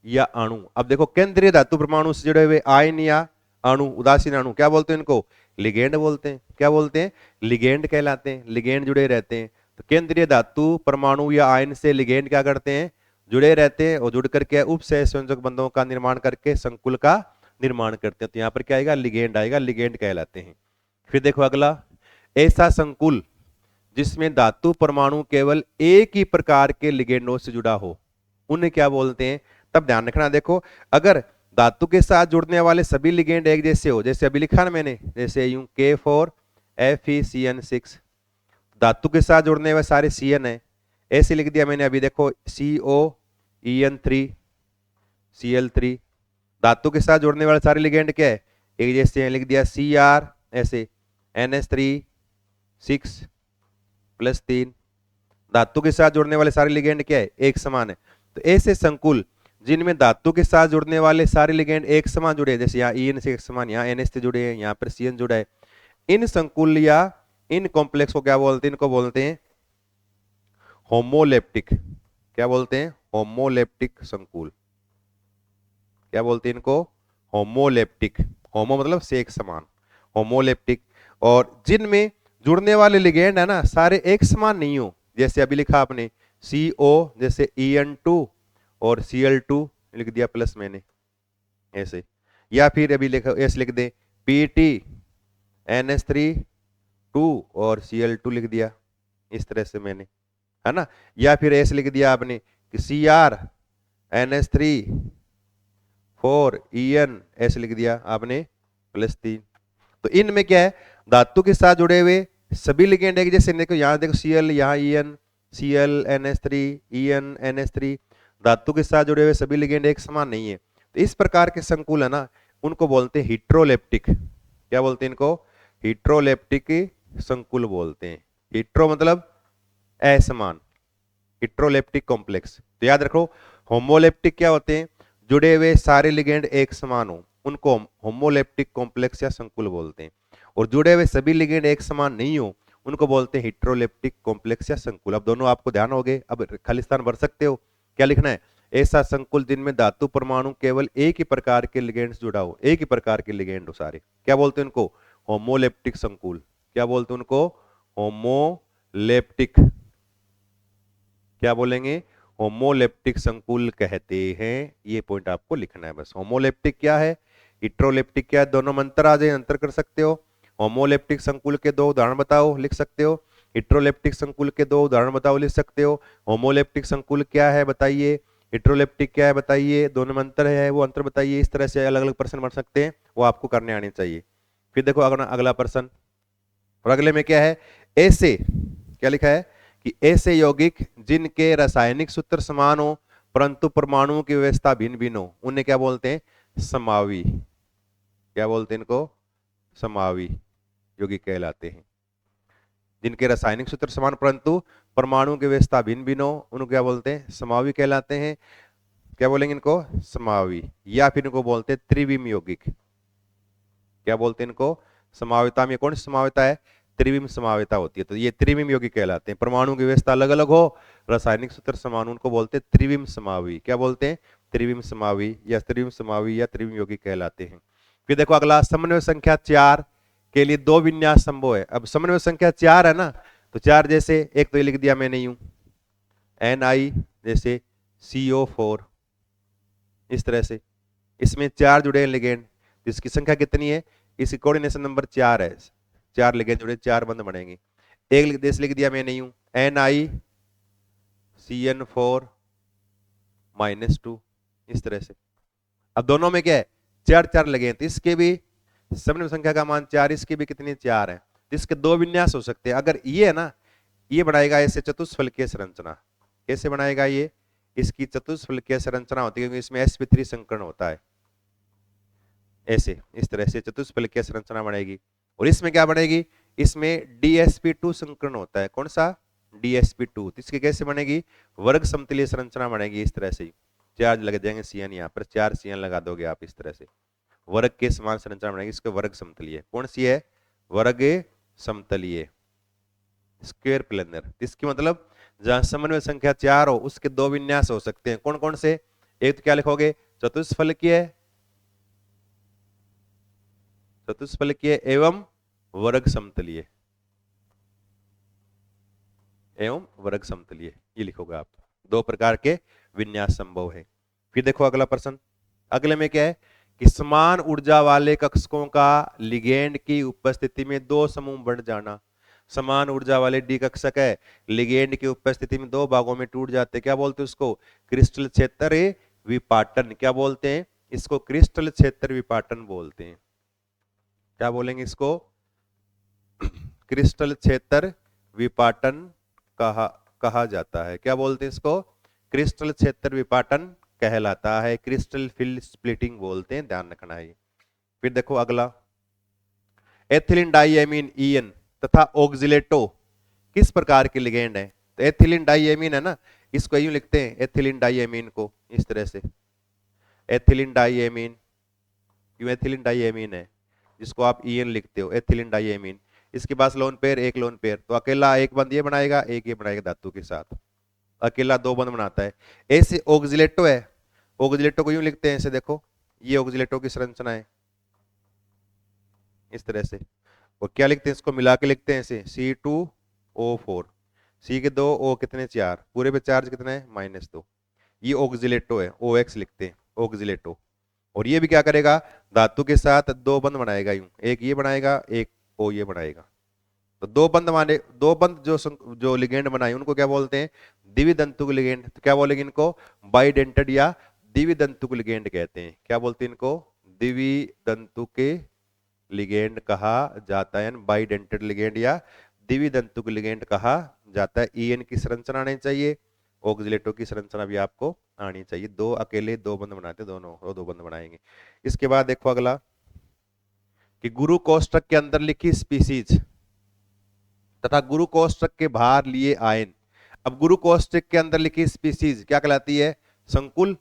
या अणु। अब देखो, केंद्रीय धातु परमाणु से जुड़े हुए आयन या अणु, उदासीन अणु, क्या बोलते हैं इनको, लिगेंड बोलते हैं। क्या बोलते हैं, लिगेंड कहलाते हैं, लिगेंड जुड़े रहते हैं। तो केंद्रीय धातु परमाणु या आयन से लिगेंड क्या करते हैं, जुड़े रहते हैं, और जुड़ करके उपसह संयोजक बंधों का निर्माण करके संकुल का निर्माण करते हैं। तो यहाँ पर क्या आएगा, लिगेंड आएगा, लिगेंड कहलाते हैं। फिर देखो अगला, ऐसा संकुल जिसमें धातु परमाणु केवल एक ही प्रकार के लिगेंडों से जुड़ा हो, उन्हें क्या बोलते हैं। तब ध्यान रखना, देखो अगर धातु के साथ जुड़ने वाले सभी लिगेंड एक जैसे हो, जैसे अभी लिखा ना मैंने, जैसे यूं K4FeCN6, धातु के साथ जुड़ने वाले सारे CN है, ऐसे लिख दिया मैंने अभी, देखो COEN3 Cl3, धातु के साथ जुड़ने वाले सारे लिगेंड क्या है, एक जैसे हैं, लिख दिया Cr, ऐसे NH3 6+3, धातु के साथ जुड़ने वाले सारे लिगेंड क्या है, एक समान है। तो ऐसे संकुल जिनमें धातु के साथ जुड़ने वाले सारे लिगेंड एक समान जुड़े, जैसे यहाँ EN से एक समान, यहाँ NH से जुड़े हैं, यहाँ पर CN जुड़ा है, इन संकुल या इन कॉम्प्लेक्स को क्या बोलते हैं, इनको बोलते हैं होमोलेप्टिक। क्या बोलते हैं, होमोलेप्टिक संकुल। क्या बोलते हैं इनको? होमोलेप्टिक। होमो मतलब से एक समान, होमोलेप्टिक। और जिनमें जुड़ने वाले लिगेंड है ना सारे एक समान नहीं हो, जैसे अभी लिखा आपने CO जैसे En2 और Cl2 लिख दिया प्लस मैंने ऐसे, या फिर अभी लिखा ऐसे लिख दे PT NH3 2 और Cl2 लिख दिया इस तरह से मैंने, है ना। या फिर ऐसे लिख दिया आपने कि Cr NH3 4 En ऐसे लिख दिया आपने +3। तो इनमें क्या है, धातु के साथ जुड़े हुए सभी लिगेंड एक जैसे, देखो यहाँ देखो Cl, यहाँ En, Cl NH3 En NH3, धातु के साथ जुड़े हुए सभी लिगेंड एक समान नहीं है। तो इस प्रकार के संकुल है ना उनको बोलते हैं हिट्रोलेप्टिक। क्या बोलते हैं इनको? हिट्रोलेप्टिक संकुल बोलते हैं। हिट्रो मतलब असमान, हिट्रोलेप्टिक कॉम्प्लेक्स। तो याद रखो होमोलेप्टिक क्या होते हैं? जुड़े हुए सारे लिगेंड एक समान हो उनको होमोलेप्टिक कॉम्प्लेक्स या संकुल बोलते हैं, और जुड़े हुए सभी लिगेंड एक समान नहीं हो उनको बोलते हैं हिट्रोलेप्टिक कॉम्प्लेक्स या संकुल। अब दोनों आपको ध्यान हो गए, अब खाली स्थान भर सकते हो। क्या लिखना है? ऐसा संकुल जिनमें धातु परमाणु केवल एक ही प्रकार के लिगेंड्स जुड़ा हो, एक ही प्रकार के लिगेंड हो सारे, क्या बोलते हैं उनको? होमोलेप्टिक संकुल। क्या बोलते हैं उनको? होमोलेप्टिक। क्या बोलेंगे? होमोलेप्टिक संकुल कहते हैं। ये पॉइंट आपको लिखना है बस। होमोलेप्टिक क्या है, हिट्रोलेप्टिक क्या है, दोनों में अंतर आ जाए, अंतर कर सकते हो। होमोलेप्टिक संकुल के दो उदाहरण बताओ, लिख सकते हो। हिट्रोलेप्टिक संकुल के दो उदाहरण बताओ, लिख सकते हो। होमोलेप्टिक संकुल क्या है बताइए, हिट्रोलेप्टिक क्या है बताइए, दोनों में अंतर है वो अंतर बताइए। इस तरह से अलग अलग प्रश्न बन सकते हैं, वो आपको करने आने चाहिए। फिर देखो अगला अगला प्रश्न, और अगले में क्या है, ऐसे क्या लिखा है कि ऐसे यौगिक जिनके रासायनिक सूत्र समान हो परंतु परमाणुओं की व्यवस्था भिन्न भिन्न हो उन्हें क्या बोलते हैं? समावी। क्या बोलते हैं इनको? समावी यौगिक कहलाते हैं। जिनके रासायनिक सूत्र समान परंतु परमाणुओं की व्यवस्था भिन्न भिन्न हो उनको क्या बोलते हैं? समावी कहलाते हैं। क्या बोलेंगे इनको? समावी। या फिर इनको बोलते हैं त्रिविम यौगिक। क्या बोलते हैं इनको? समाविता में कौन सी समाविता है? त्रिविम समाविता होती है। तो ये त्रिविम यौगिक कहलाते हैं। परमाणु की व्यवस्था अलग अलग हो, रासायनिक सूत्र समान, उनको बोलते हैं त्रिविम समावी। क्या बोलते हैं? त्रिविम समावी या त्रिविम समावी या त्रिविम यौगिक कहलाते हैं। फिर देखो अगला, समन्वय संख्या 4 के लिए दो विन्यास संभव है। अब समन्वय संख्या 4 है ना, तो 4 जैसे एक तो ये लिख दिया मैंने यूं Ni जैसे CO4 इस तरह से, इसमें 4 जुड़े हैं लिगेंड, इसकी संख्या कितनी है? इसकी कोऑर्डिनेशन नंबर 4 है, 4 लिगेंड जुड़े 4 बंध बनेंगे। एक देश लिख दिया मैंने यूं NiCN4-2 इस तरह से। अब दोनों में क्या है? 4 4 लगे हैं, तो इसके भी समन्वय संख्या का मान 4, इसके भी कितने? 4 है। तो इसके दो विन्यास हो सकते हैं। अगर ये है ना, ये बनाएगा ऐसे चतुष्फलकीय संरचना। कैसे बनाएगा ये? इसकी चतुष्फलकीय संरचना होती है क्योंकि इसमें sp3 संकरण होता है, ऐसे इस तरह से चतुष्फलकीय संरचना बनेगी। और इसमें क्या बनेगी? इसमें DsP2 संकरण होता है। कौन सा? DsP2। तो इसकी कैसे बनेगी? वर्ग समतलीय संरचना बनेगी इस तरह से। 4 लग जाएंगे CN, यहाँ पर 4 CN लगा दोगे आप इस तरह से, वर्ग के समान संरचना बनेगी। इसको वर्ग समतलीय कौन सी है? वर्ग समतलीय, स्क्वायर प्लेनर। इसकी मतलब जहां समन्वय संख्या 4 हो उसके दो विन्यास हो सकते हैं। कौन कौन से? एक तो क्या लिखोगे? चतुष्फलकीय, चतुष्फलकीय एवं वर्ग समतलीय, एवं वर्ग समतलीय, ये लिखोगे आप। दो प्रकार के विन्यास संभव है। फिर देखो अगला प्रश्न, अगले में क्या है कि समान ऊर्जा वाले कक्षकों का लिगेंड की उपस्थिति में दो समूह बन जाना। समान ऊर्जा वाले डी कक्षक है, लिगेंड की उपस्थिति में दो भागों में टूट जाते, क्या बोलते हैं उसको? क्रिस्टल क्षेत्र विपाटन। क्या बोलते हैं इसको? क्रिस्टल क्षेत्र विपाटन बोलते हैं। क्या बोलेंगे इसको? क्रिस्टल क्षेत्र विपाटन कहा जाता है। क्या बोलते हैं इसको? क्रिस्टल क्षेत्र विपाटन कहलाता है। क्रिस्टल फिल्ड स्प्लिटिंग बोलते हैं, ध्यान रखना है। फिर देखो अगला, एथिलीन डाइएमीन EN तथा ऑक्जिलेटो किस प्रकार के लिगेंड है? तो एथिलीन डाइएमीन है ना, इसको यूं लिखते हैं एथिलीन डाइएमीन को इस तरह से, एथिलीन डाइएमीन, क्यों एथिलीन डाइएमीन है जिसको आप EN लिखते हो, एथिलीन डाइएमीन। इसके पास लोन पेयर, एक लोन पेयर, तो अकेला एक बंद ये बनाएगा, एक ये बनाएगा धातु के साथ, अकेला दो बंद बनाता है। ऐसे ऑक्जिलेटो है, ऑक्जिलेटो को यूं लिखते हैं ऐसे, देखो ये ऑक्सीलेटो की संरचना है इस तरह से। और क्या लिखते हैं, इसको मिला के लिखते हैं ऐसे C2O4, C के 2, O कितने 4, पूरे पे चार्ज कितना है -2। ये ऑक्सीलेटो है, OX लिखते हैं ऑक्सीलेटो। और ये भी क्या करेगा, धातु के साथ दो बंध बनाएगा, यूं एक ये बनाएगा, एक O ये बनाएगा। तो दो बंध माने, दो बंध जो लिगेंड बनाए उनको क्या बोलते हैं, द्विदंतुक लिगेंड। तो क्या बोलेंगे इनको, बाइडेंटेड या द्विदंतुक लिगेंड कहते हैं। क्या बोलते हैं इनको, द्विदंतुक लिगेंड कहा जाता है, बाइडेंटेड लिगेंड या द्विदंतुक लिगेंड कहा जाता है। ईएन की संरचना आनी चाहिए, ऑक्सीलेटो की संरचना भी आपको आनी चाहिए। दो अकेले दो बंध बनाते, दोनों दो बंध बनाएंगे। इसके बाद देखो अगला कि गुरु कोष्टक के अंदर लिखी स्पीसीज तथा गुरु कोष्टक के बाहर लिए आयन। अब गुरु कोष्टक के अंदर लिखी स्पीसीज क्या कहलाती है, संकुल।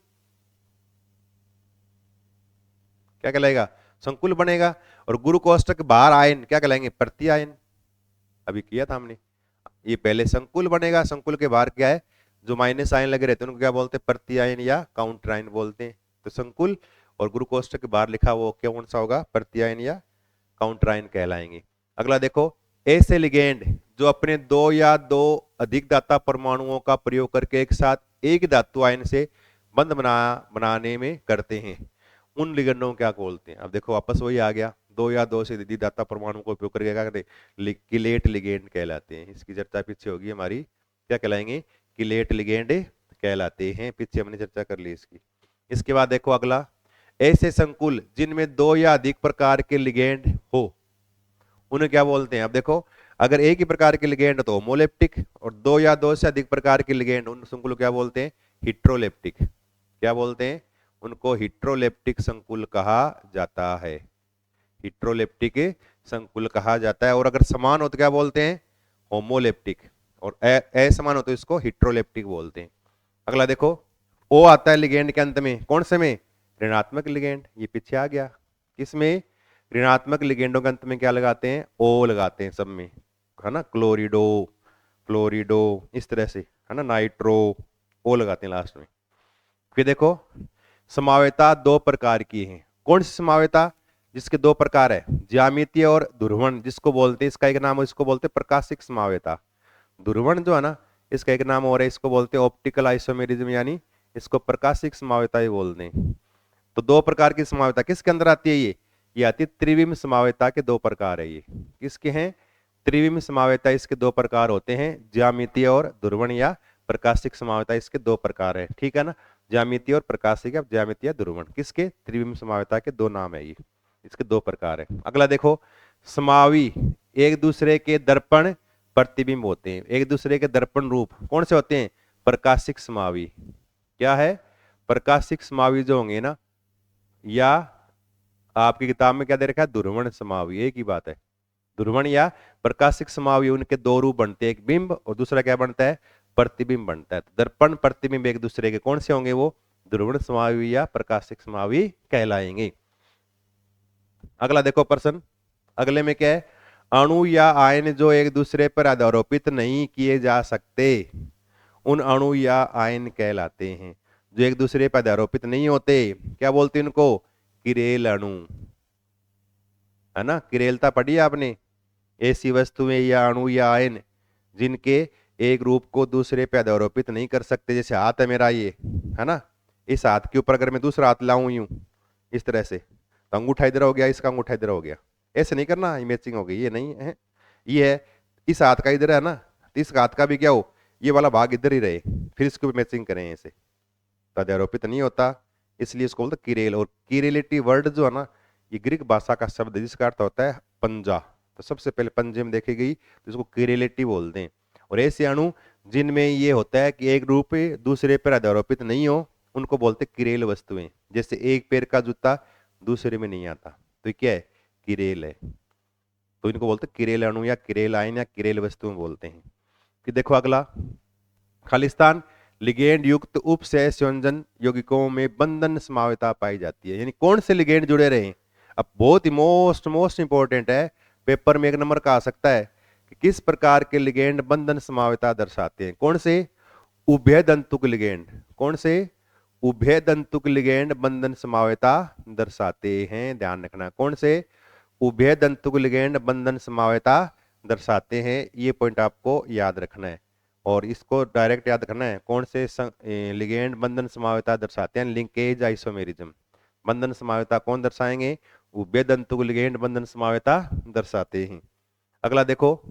क्या कहलाएगा, संकुल बनेगा। और गुरु कोष्टक के बाहर आयन क्या कहलाएंगे, प्रति आयन। अभी किया था हमने, ये पहले संकुल बनेगा, संकुल के बाहर क्या है, जो माइनस आयन लगे रहते हैं उनको क्या बोलते हैं, प्रति आयन या काउंटर आयन बोलते हैं। तो संकुल और गुरु कोष्टक के बाहर लिखा वो क्या कौन सा होगा, प्रति आयन या काउंटर आयन कहलाएंगे। अगला देखो, ऐसे लिगेंड जो अपने दो या दो अधिक दाता परमाणुओं का प्रयोग करके एक साथ एक धातु आयन से बंध बनाने में करते हैं, उन लिगेंडों को क्या बोलते हैं। अब देखो वापस वही आ गया, दो या दो से अधिक दाता परमाणु को उपयोग करके क्या करते हैं, किलेट लिगेंड कहलाते हैं। इसकी चर्चा पीछे होगी हमारी, क्या कहलाएंगे, किलेट लिगेंड कहलाते हैं, पीछे हमने चर्चा कर ली इसकी। इसके बाद देखो अगला, ऐसे संकुल जिनमें दो या अधिक प्रकार के लिगेंड हो उन्हें क्या बोलते हैं। अब देखो, अगर एक ही प्रकार के लिगेंड तो होमोलेप्टिक, और दो या दो से अधिक प्रकार के लिगेंड उन संकुल को क्या बोलते हैं, हिट्रोलेप्टिक। क्या बोलते हैं, उनको हिट्रोलेप्टिक संकुल कहा जाता है, हिट्रोलेप्टिक संकुल कहा जाता है। और अगर समान हो तो क्या बोलते हैं, होमोलेप्टिक, और असमान हो तो इसको हिट्रोलेप्टिक बोलते हैं। अगला देखो, ओ आता है लिगेंड के अंत में, कौन से में, ऋणात्मक लिगेंड। ये पीछे आ गया, किसमें, ऋणात्मक लिगेंडों के अंत में क्या लगाते हैं, ओ लगाते हैं सब में, है ना, क्लोरिडो, क्लोरिडो इस तरह से, है ना, नाइट्रो, ओ लगाते हैं लास्ट में। फिर देखो, समावेता दो प्रकार की है। कौन सी समावेता, जिसके दो प्रकार है, ज्यामितीय और ध्रुवण, जिसको बोलते हैं, इसका एक नाम है, इसको बोलते हैं प्रकाशिक समावेता। ध्रुवण जो है ना, इसका एक नाम और है, इसको बोलते हैं ऑप्टिकल आइसोमेरिज्म, यानी इसको प्रकाशिक समावेता ही बोलते हैं। तो दो प्रकार की समावेता किसके अंदर आती है, ये आती है त्रिविम समावेता के दो प्रकार है। ये किसके हैं, त्रिविम समावेता, इसके दो प्रकार होते हैं, ज्यामितीय और ध्रुवण या प्रकाशिक समावेता, इसके दो प्रकार है, ठीक है ना, ज्यामितीय और प्रकाशिक, ज्यामितीय ध्रुवण, किसके, त्रिविम समावेता के दो नाम है ये, इसके दो प्रकार है। अगला देखो, समावी एक दूसरे के दर्पण प्रतिबिंब होते हैं, एक दूसरे के दर्पण रूप कौन से होते हैं, प्रकाशिक समावी। क्या है, प्रकाशिक समावी जो होंगे ना, या आपकी किताब में क्या दे रखा है, ध्रुवण समावी, एक ही बात है, ध्रुवण या प्रकाशिक समावी, उनके दो रूप बनते हैं, एक बिंब और दूसरा क्या बनता है, प्रतिबिंब बनता है। तो दर्पण प्रतिबिंब एक दूसरे के कौन से होंगे, वो ध्रुवण समावी या प्रकाशिक समावी कहलाएंगे। अगला देखो प्रश्न, अगले में क्या है, अणु या आयन जो एक दूसरे पर आरोपित नहीं किए जा सकते, उन अणु या आयन कहलाते हैं। जो एक दूसरे पर आरोपित नहीं होते, क्या बोलते हैं उनको, किरेल अणु, है ना, किरेलता पढ़ी है आपने। ऐसी वस्तुएं या अणु या आयन जिनके एक रूप को दूसरे पे आरोपित नहीं कर सकते, जैसे हाथ है मेरा ये, है ना, इस हाथ के ऊपर अगर मैं दूसरा हाथ लाऊं यूं इस तरह से, तो अंगूठा इधर हो गया, इसका अंगूठा इधर हो गया, ऐसे नहीं करना, मैचिंग हो गई, ये नहीं है, ये है, इस हाथ का इधर है ना, तो इस हाथ का भी क्या हो, ये वाला भाग इधर ही रहे, फिर इसको भी मैचिंग करें ऐसे, तो आरोपित नहीं होता, इसलिए इसको बोलते किरेल। और किरेलिटी वर्ड जो है ना, ये ग्रीक भाषा का शब्द है जिसका अर्थ होता है पंजा, तो सबसे पहले पंजे में देखी गई, तो इसको किरेलिटी बोलते हैं। और ऐसे अणु जिनमें ये होता है कि एक रूप दूसरे पर आरोपित नहीं हो, उनको बोलते किरेल वस्तुएं। जैसे एक पैर का जूता दूसरे में नहीं आता, तो ये क्या है, किरेल है, तो इनको बोलते किरेल अणु या किरेल आयन या किरेल वस्तुएं बोलते हैं। फिर देखो अगला, खालिस्तान लिगेंड युक्त उप संयोजन यौगिकों में बंधन समावेता पाई जाती है, यानी कौन से लिगेंड जुड़े रहे। अब बहुत ही मोस्ट इंपॉर्टेंट है, पेपर में एक नंबर का आ सकता है कि किस प्रकार के लिगेंड बंधन समावेता दर्शाते हैं। कौन से, उभय दंतुक लिगेंड, कौन से, उभय दंतुक लिगेंड बंधन संभाव्यता दर्शाते हैं। ध्यान रखना कौन से उभय दंतुक लिगेंड बंधन संभाव्यता दर्शाते हैं, ये पॉइंट आपको याद रखना है। और इसको डायरेक्ट याद करना है, कौन से लिगेंड बंधन संभाव्यता दर्शाते हैं, लिंकेज आइसोमेरिज्म। बंधन संभाव्यता कौन दर्शाएंगे, उभय दंतुक लिगेंड बंधन संभाव्यता दर्शाते हैं। अगला देखो,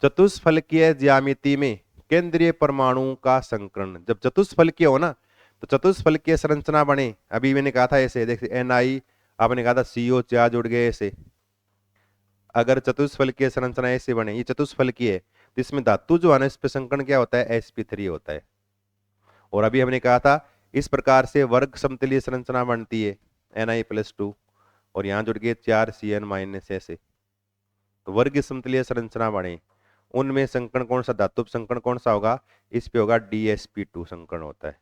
चतुष्फलकीय ज्यामिति में केंद्रीय परमाणु का संकरण, जब चतुष्फलकीय हो ना तो चतुष्फलकीय संरचना बने, अभी मैंने कहा था ऐसे, देखिए Na आपने कहा था CO4 जुड़ गए ऐसे। अगर चतुष्फलकीय संरचना ऐसे बने, ये चतुष्फलकीय है, तो इसमें धातु जो है ना, इस पे संकरण क्या होता है, sp3 होता है। और अभी हमने कहा था इस प्रकार से वर्ग समतलीय संरचना बनती है Na+2, और यहाँ जुड़ गए 4Cn- ऐसे, तो वर्ग समतलीय संरचना बने, उनमें संकरण कौन सा, धातु संकरण कौन सा होगा, इस पे होगा DsP2 संकरण होता है।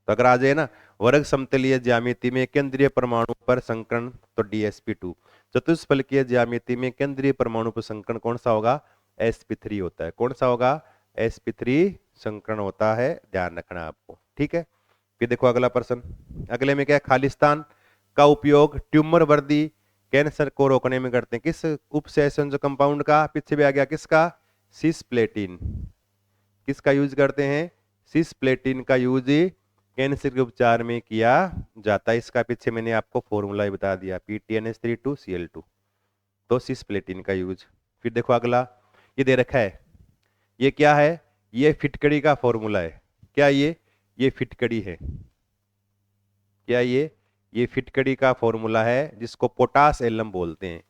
तो अगर आ जाए ना वर्ग समतलीय ज्यामिति में केंद्रीय परमाणु पर संकरण तो DsP2, चतुष्फलकीय ज्यामिति में केंद्रीय परमाणु पर संकरण कौन सा होगा, sp3 होता है। कौन सा होगा, sp3 संकरण होता है, ध्यान रखना आपको, ठीक है। फिर देखो अगला प्रश्न, अगले में क्या है, खालिस्तान का उपयोग ट्यूमर वर्दी कैंसर को रोकने में करते हैं, किस उपसंयोजक कंपाउंड का, पीछे भी आ गया किसका, सिस्प्लेटिन, किसका यूज करते हैं, सिस्प्लेटिन का यूज कैंसर के उपचार में किया जाता है। इसका पीछे मैंने आपको फॉर्मूला ही बता दिया, PTNS32Cl2, तो सिस्प्लेटिन का यूज। फिर देखो अगला, ये दे रखा है, ये क्या है, ये फिटकड़ी का फॉर्मूला है, क्या ये फिटकड़ी है, क्या ये फिटकड़ी का फॉर्मूला है, जिसको पोटास एलम बोलते हैं,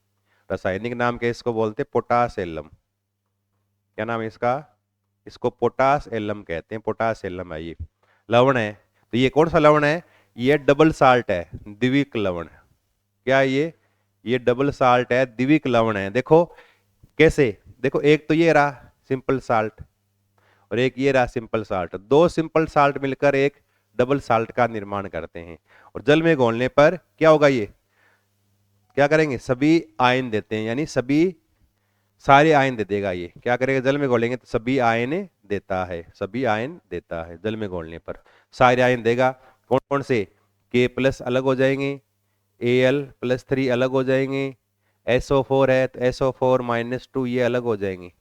रासायनिक नाम क्या इसको बोलते हैं, पोटास एलम। क्या नाम है इसका, इसको पोटास एलम कहते हैं, पोटास एलम है, ये लवण है। तो ये कौन सा लवण है, ये डबल साल्ट है, द्विक लवण। क्या ये डबल साल्ट है, द्विक लवण है। देखो कैसे, देखो एक तो ये रहा सिंपल साल्ट, और एक ये रहा सिंपल साल्ट, दो सिंपल साल्ट मिलकर एक डबल साल्ट का निर्माण करते हैं। और जल में घोलने पर क्या होगा, ये क्या करेंगे, सभी आयन देते हैं, यानी सभी सारे आयन दे देगा। ये क्या करेगा, जल में घोलेंगे तो सभी आयन देता है, सभी आयन देता है, जल में घोलने पर सारे आयन देगा। कौन कौन से, K+ अलग हो जाएंगे, Al+3 अलग हो जाएंगे, SO4 है तो SO4-2 ये अलग हो जाएंगे।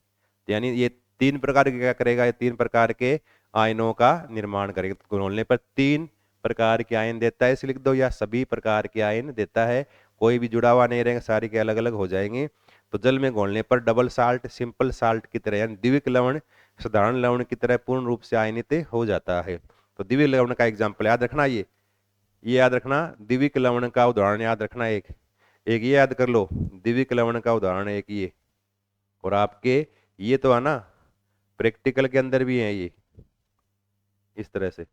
यानी ये तीन प्रकार के क्या करेगा, ये तीन प्रकार के आयनों का निर्माण करेगा। तो घोलने पर तीन प्रकार के आयन देता है, इसे लिख दो, या सभी प्रकार के आयन देता है, कोई भी जुड़ा हुआ नहीं रहेगा, सारे के अलग अलग हो जाएंगे। तो जल में घोलने पर डबल साल्ट सिंपल साल्ट की तरह, यानी द्विक लवण साधारण लवण की तरह पूर्ण रूप से आयनित हो जाता है। तो द्विक लवण का एग्जाम्पल याद रखना, ये याद रखना, द्विक लवण का उदाहरण याद रखना, एक एक ये याद कर लो, द्विक लवण का उदाहरण एक ये, और आपके ये तो है ना प्रैक्टिकल के अंदर भी है ये, इस तरह से।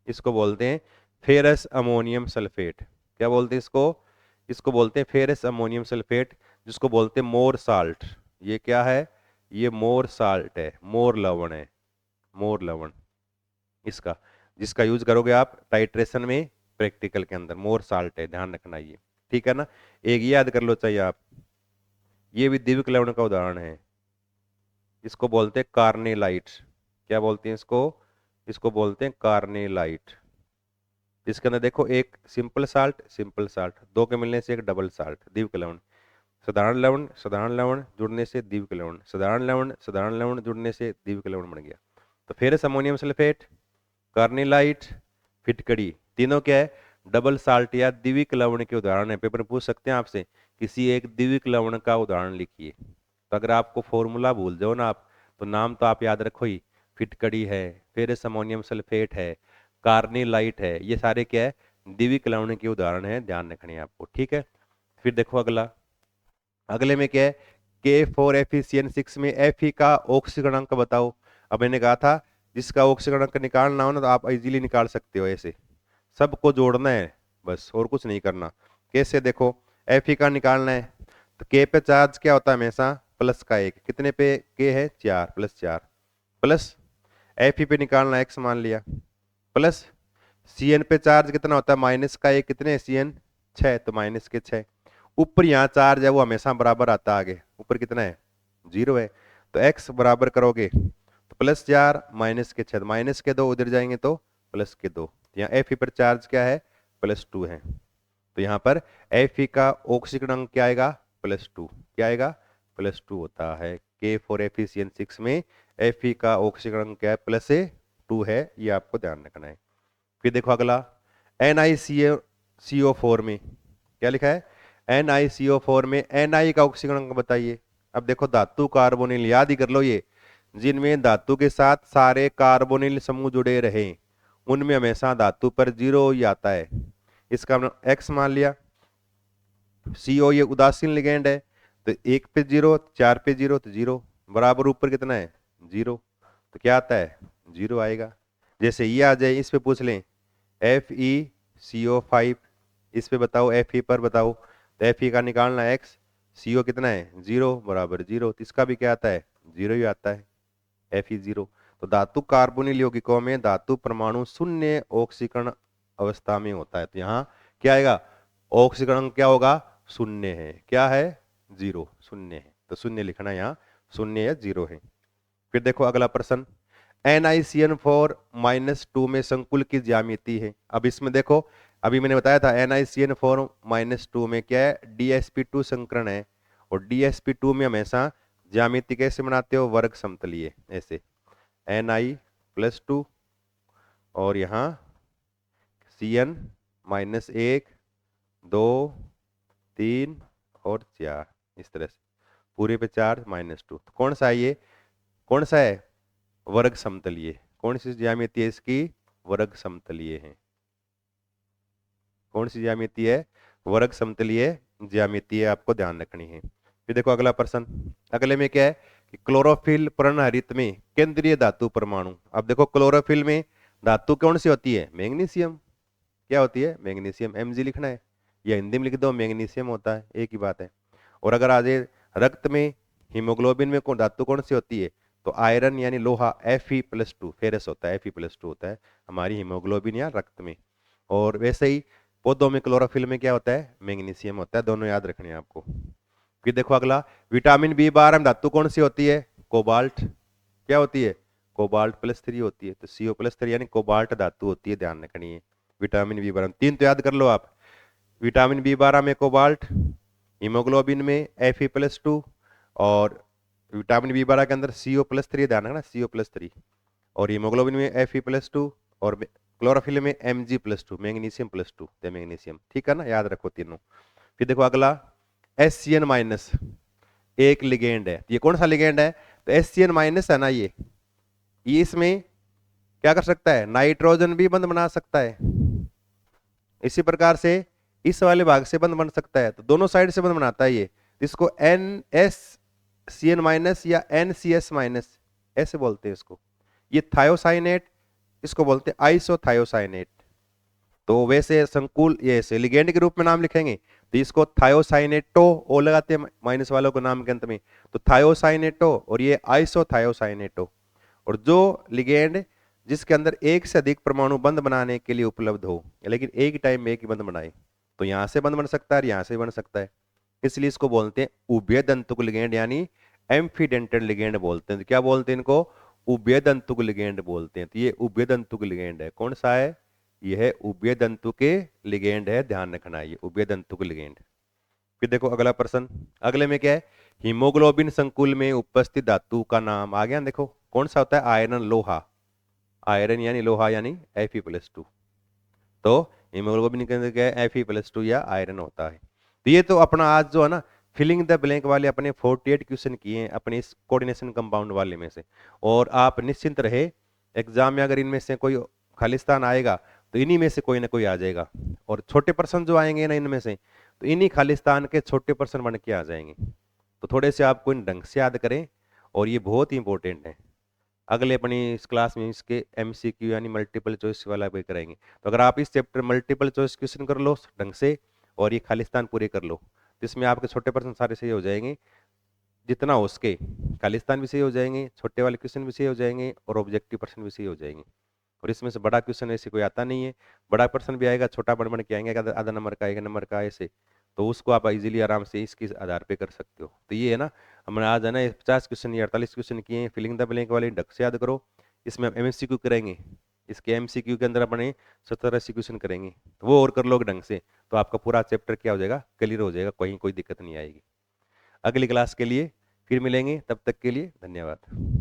इसको बोलते हैं फेरस अमोनियम सल्फेट। क्या बोलते हैं इसको, इसको बोलते हैं फेरस अमोनियम सल्फेट, जिसको बोलते हैं मोर साल्ट। ये क्या है, ये मोर साल्ट है, मोर लवण है, मोर लवण इसका, जिसका यूज करोगे आप टाइट्रेशन में प्रैक्टिकल के अंदर, मोर साल्ट है, ध्यान रखना ये, ठीक है ना। एक ये याद कर लो चाहिए आप, ये भी द्विक लवण का उदाहरण है, इसको बोलते हैं कार्नेलाइट। क्या बोलते हैं इसको, इसको बोलते हैं कार्नेलाइट। इसके अंदर देखो एक सिंपल साल्ट, दो के मिलने से एक डबल साल्ट, द्विक लवण, साधारण लवण जुड़ने से द्विक लवण, साधारण लवण जुड़ने से द्विक लवण बन गया। तो फेरस अमोनियम सल्फेट, कार्नेलाइट, फिटकड़ी, तीनों क्या है, डबल साल्ट या द्विक लवण के उदाहरण है। पेपर में पूछ सकते हैं आपसे, किसी एक द्विक लवण का उदाहरण लिखिए। तो अगर आपको फॉर्मूला भूल जाओ ना आप, तो नाम तो आप याद रखो ही, फिटकड़ी है, फेरस अमोनियम सल्फेट है, कार्नेलाइट है, ये सारे क्या है, द्विक लवण के उदाहरण है, ध्यान रखने हैं आपको, ठीक है। फिर देखो अगला, अगले में क्या है, K4FeCN6 में Fe का ऑक्सीकरण अंक बताओ। अब मैंने कहा था जिसका ऑक्सीकरण अंक निकालना हो ना तो आप इजीली निकाल सकते हो, ऐसे सबको जोड़ना है बस, और कुछ नहीं करना। कैसे, देखो Fe का निकालना है तो K पे चार्ज क्या होता है हमेशा, प्लस का एक, कितने पे K है, 4, +4, प्लस Fe पे निकालना है, x मान लिया, प्लस Cn पे चार्ज कितना होता है, माइनस का एक, कितने Cn 6, तो माइनस के 6, ऊपर यहाँ चार्ज है वो हमेशा बराबर आता है, आगे ऊपर कितना है 0 है, तो x बराबर करोगे तो प्लस 4 माइनस के 6, माइनस के 2 उधर जाएंगे तो प्लस के 2। यहाँ एफ पर चार्ज क्या है, +2 है। तो यहाँ पर एफ का ऑक्सीकरण अंक क्या आएगा, +2। क्या आएगा, +2 होता है। के फॉर एफिशिएंट 6 में एफ का ऑक्सीकरण अंक क्या है, +2 है। ये आपको ध्यान रखना है। फिर देखो अगला, NiCO4 में क्या लिखा है, NiCO4 में Ni का ऑक्सीकरण अंक बताइए। अब देखो धातु कार्बोनिल याद ही कर लो, ये जिनमें धातु के साथ सारे कार्बोनिल समूह जुड़े रहे उनमें हमेशा धातु पर 0 ही आता है। इसका हमने X मान लिया। CO ये उदासीन लिगेंड है, तो 1 पे 0, 4 पे 0, तो 0 बराबर ऊपर कितना है, 0, तो क्या आता है, 0 आएगा। जैसे ये आ जाए, इस पे पूछ लें FeCO5, इस पे बताओ Fe पर बताओ, तो Fe का निकालना है X, CO कितना है, 0 बराबर 0, तो इसका भी क्या आता है, 0 ही आता है, Fe0। तो धातु कार्बोनिल यौगिकों में धातु परमाणु शून्य ऑक्सीकरण अवस्था में होता है। तो यहाँ क्या आएगा, ऑक्सीकरण क्या होगा, शून्य है। क्या है, 0, शून्य है। तो शून्य लिखना यहाँ, शून्य या 0 है। फिर देखो अगला प्रश्न, NiCN4 -2 में संकुल की ज्यामिति है। अब इसमें देखो, अभी मैंने बताया था NiCN4 -2 में क्या है, DsP2 संकरण है, और DsP2 में हमेशा ज्यामिति कैसे बनाते हो, वर्ग समतलीय, ऐसे Ni+2 और यहाँ Cn -1, 2, 3 और 4, इस तरह से पूरे पे 4 -2। तो कौन सा है ये, कौन सा है, वर्ग समतलीय। कौन सी ज्यामिति है इसकी, वर्ग समतलीय है। कौन सी ज्यामिति है, वर्ग समतलीय ज्यामिति है, आपको ध्यान रखनी है। फिर देखो अगला प्रश्न, अगले में क्या है कि क्लोरोफिल पर्णहरित में केंद्रीय धातु परमाणु। अब देखो क्लोरोफिल में धातु कौन सी होती है, मैग्नीशियम। क्या होती है, मैग्नीशियम, Mg लिखना है, या हिंदी में लिख दो मैग्नीशियम होता है, एक ही बात है। और अगर आ जाए रक्त में, हीमोग्लोबिन में धातु कौन सी होती है, तो आयरन यानी लोहा, Fe+2 फेरस होता है, Fe+2 होता है हमारी हीमोग्लोबिन या रक्त में। और वैसे ही पौधों में क्लोरोफिल में क्या होता है, मैग्नीशियम होता है। दोनों याद रखने हैं आपको। फिर देखो अगला, विटामिन B12 धातु कौन सी होती है, कोबाल्ट। क्या होती है, कोबाल्ट +3 होती है, तो CO+3 यानी कोबाल्ट धातु होती है, ध्यान रखनी है। विटामिन B12 तीन तो याद कर लो आप, विटामिन B12 में कोबाल्ट, हीमोग्लोबिन में Fe+2, और विटामिन B12 के अंदर CO+3, ध्यान रखना CO+3, और हीमोग्लोबिन में Fe+2, और क्लोरोफिल में Mg+2, मैग्नीशियम +2, मैग्नीशियम, ठीक है ना, याद रखो तीनों। फिर देखो अगला, SCN- एक लिगेंड है। ये कौन सा लिगेंड है, तो SCN- है ना, ये इसमें क्या कर सकता है, नाइट्रोजन भी बंध बना सकता है। इसी प्रकार से इस वाले भाग से बंध बन सकता है, तो दोनों साइड से बंध बनाता है ये। इसको NSCN- या NCS- ऐसे बोलते हैं इसको। ये थायोसाइनेट, इसको बोलते हैं आइसोथायोसाइनेट। तो वैसे संकुल ये से लिगेंड के रूप में नाम लिखेंगे, तो इसको थायोसाइनेटो, ओ लगाते हैं माइनस वालों को नाम के अंत में, तो थायोसाइनेटो, और ये आइसोथायोसाइनेटो। और जो लिगेंड जिसके अंदर एक से अधिक परमाणु बंध बनाने के लिए उपलब्ध हो, लेकिन एक टाइम में एक ही बंध बनाए, तो यहां से बंध बन सकता है और यहां से बन सकता है, इसलिए इसको बोलते हैं उभयदंतुक लिगेंड, यानी एम्फीडेंटेड लिगेंड बोलते हैं। तो क्या बोलते हैं इनको, उभयदंतुक लिगेंड बोलते हैं। तो ये उभयदंतुक लिगेंड है, कौन सा है, यह उभयदंतु के लिगेंड है, ध्यान रखना है, ये उभयदंतुक लिगेंड। फिर देखो अगला प्रश्न, अगले में क्या है, हीमोग्लोबिन संकुल में उपस्थित धातु का नाम आ गया। देखो कौन सा होता है, आयरन, लोहा, आयरन यानी लोहा यानी Fe+2। तो हीमोग्लोबिन के अंदर क्या है, Fe+2 या आयरन होता है। तो ये तो अपना आज जो है ना, फिलिंग द ब्लैंक वाले अपने 48 क्वेश्चन किए हैं अपने इस कोऑर्डिनेशन कंपाउंड वाले में से। और आप निश्चिंत रहे, एग्जाम में अगर इनमें से कोई खालिस्तान आएगा तो इन्हीं में से कोई ना कोई आ जाएगा। और छोटे प्रश्न जो आएंगे ना इनमें से, तो इन्हीं खालिस्तान के छोटे प्रश्न बन के आ जाएंगे। तो थोड़े से आपको इन ढंग से याद करें, और ये बहुत ही इंपॉर्टेंट है। अगले अपनी इस क्लास में इसके MCQ यानी मल्टीपल चॉइस वाला भी करेंगे। तो अगर आप इस चैप्टर मल्टीपल चॉइस क्वेश्चन कर लो ढंग से, और ये खालिस्तान पूरे कर लो, तो इसमें आपके छोटे प्रश्न सारे सही हो जाएंगे। जितना हो सके खालिस्तान भी सही हो जाएंगे, छोटे वाले क्वेश्चन भी सही हो जाएंगे, और ऑब्जेक्टिव प्रश्न भी सही हो जाएंगे। और इसमें से बड़ा क्वेश्चन ऐसे कोई आता नहीं है, बड़ा प्रश्न भी आएगा, छोटा बन बन के आएंगे, आधा आधा नंबर का, 1 नंबर का, ऐसे। तो उसको आप इजीली आराम से इसके आधार पे कर सकते हो। तो ये है ना हमने आज है ना 50 क्वेश्चन या 48 क्वेश्चन किए हैं फिलिंग द ब्लैंक वाले, ढंग से याद करो। इसमें हम एमसीक्यू करेंगे, इसके एमसीक्यू के अंदर अपने 70-80 क्वेश्चन करेंगे, तो वो और कर लो ढंग से, तो आपका पूरा चैप्टर क्या हो जाएगा, क्लियर हो जाएगा, कहीं कोई दिक्कत नहीं आएगी। अगली क्लास के लिए फिर मिलेंगे, तब तक के लिए धन्यवाद।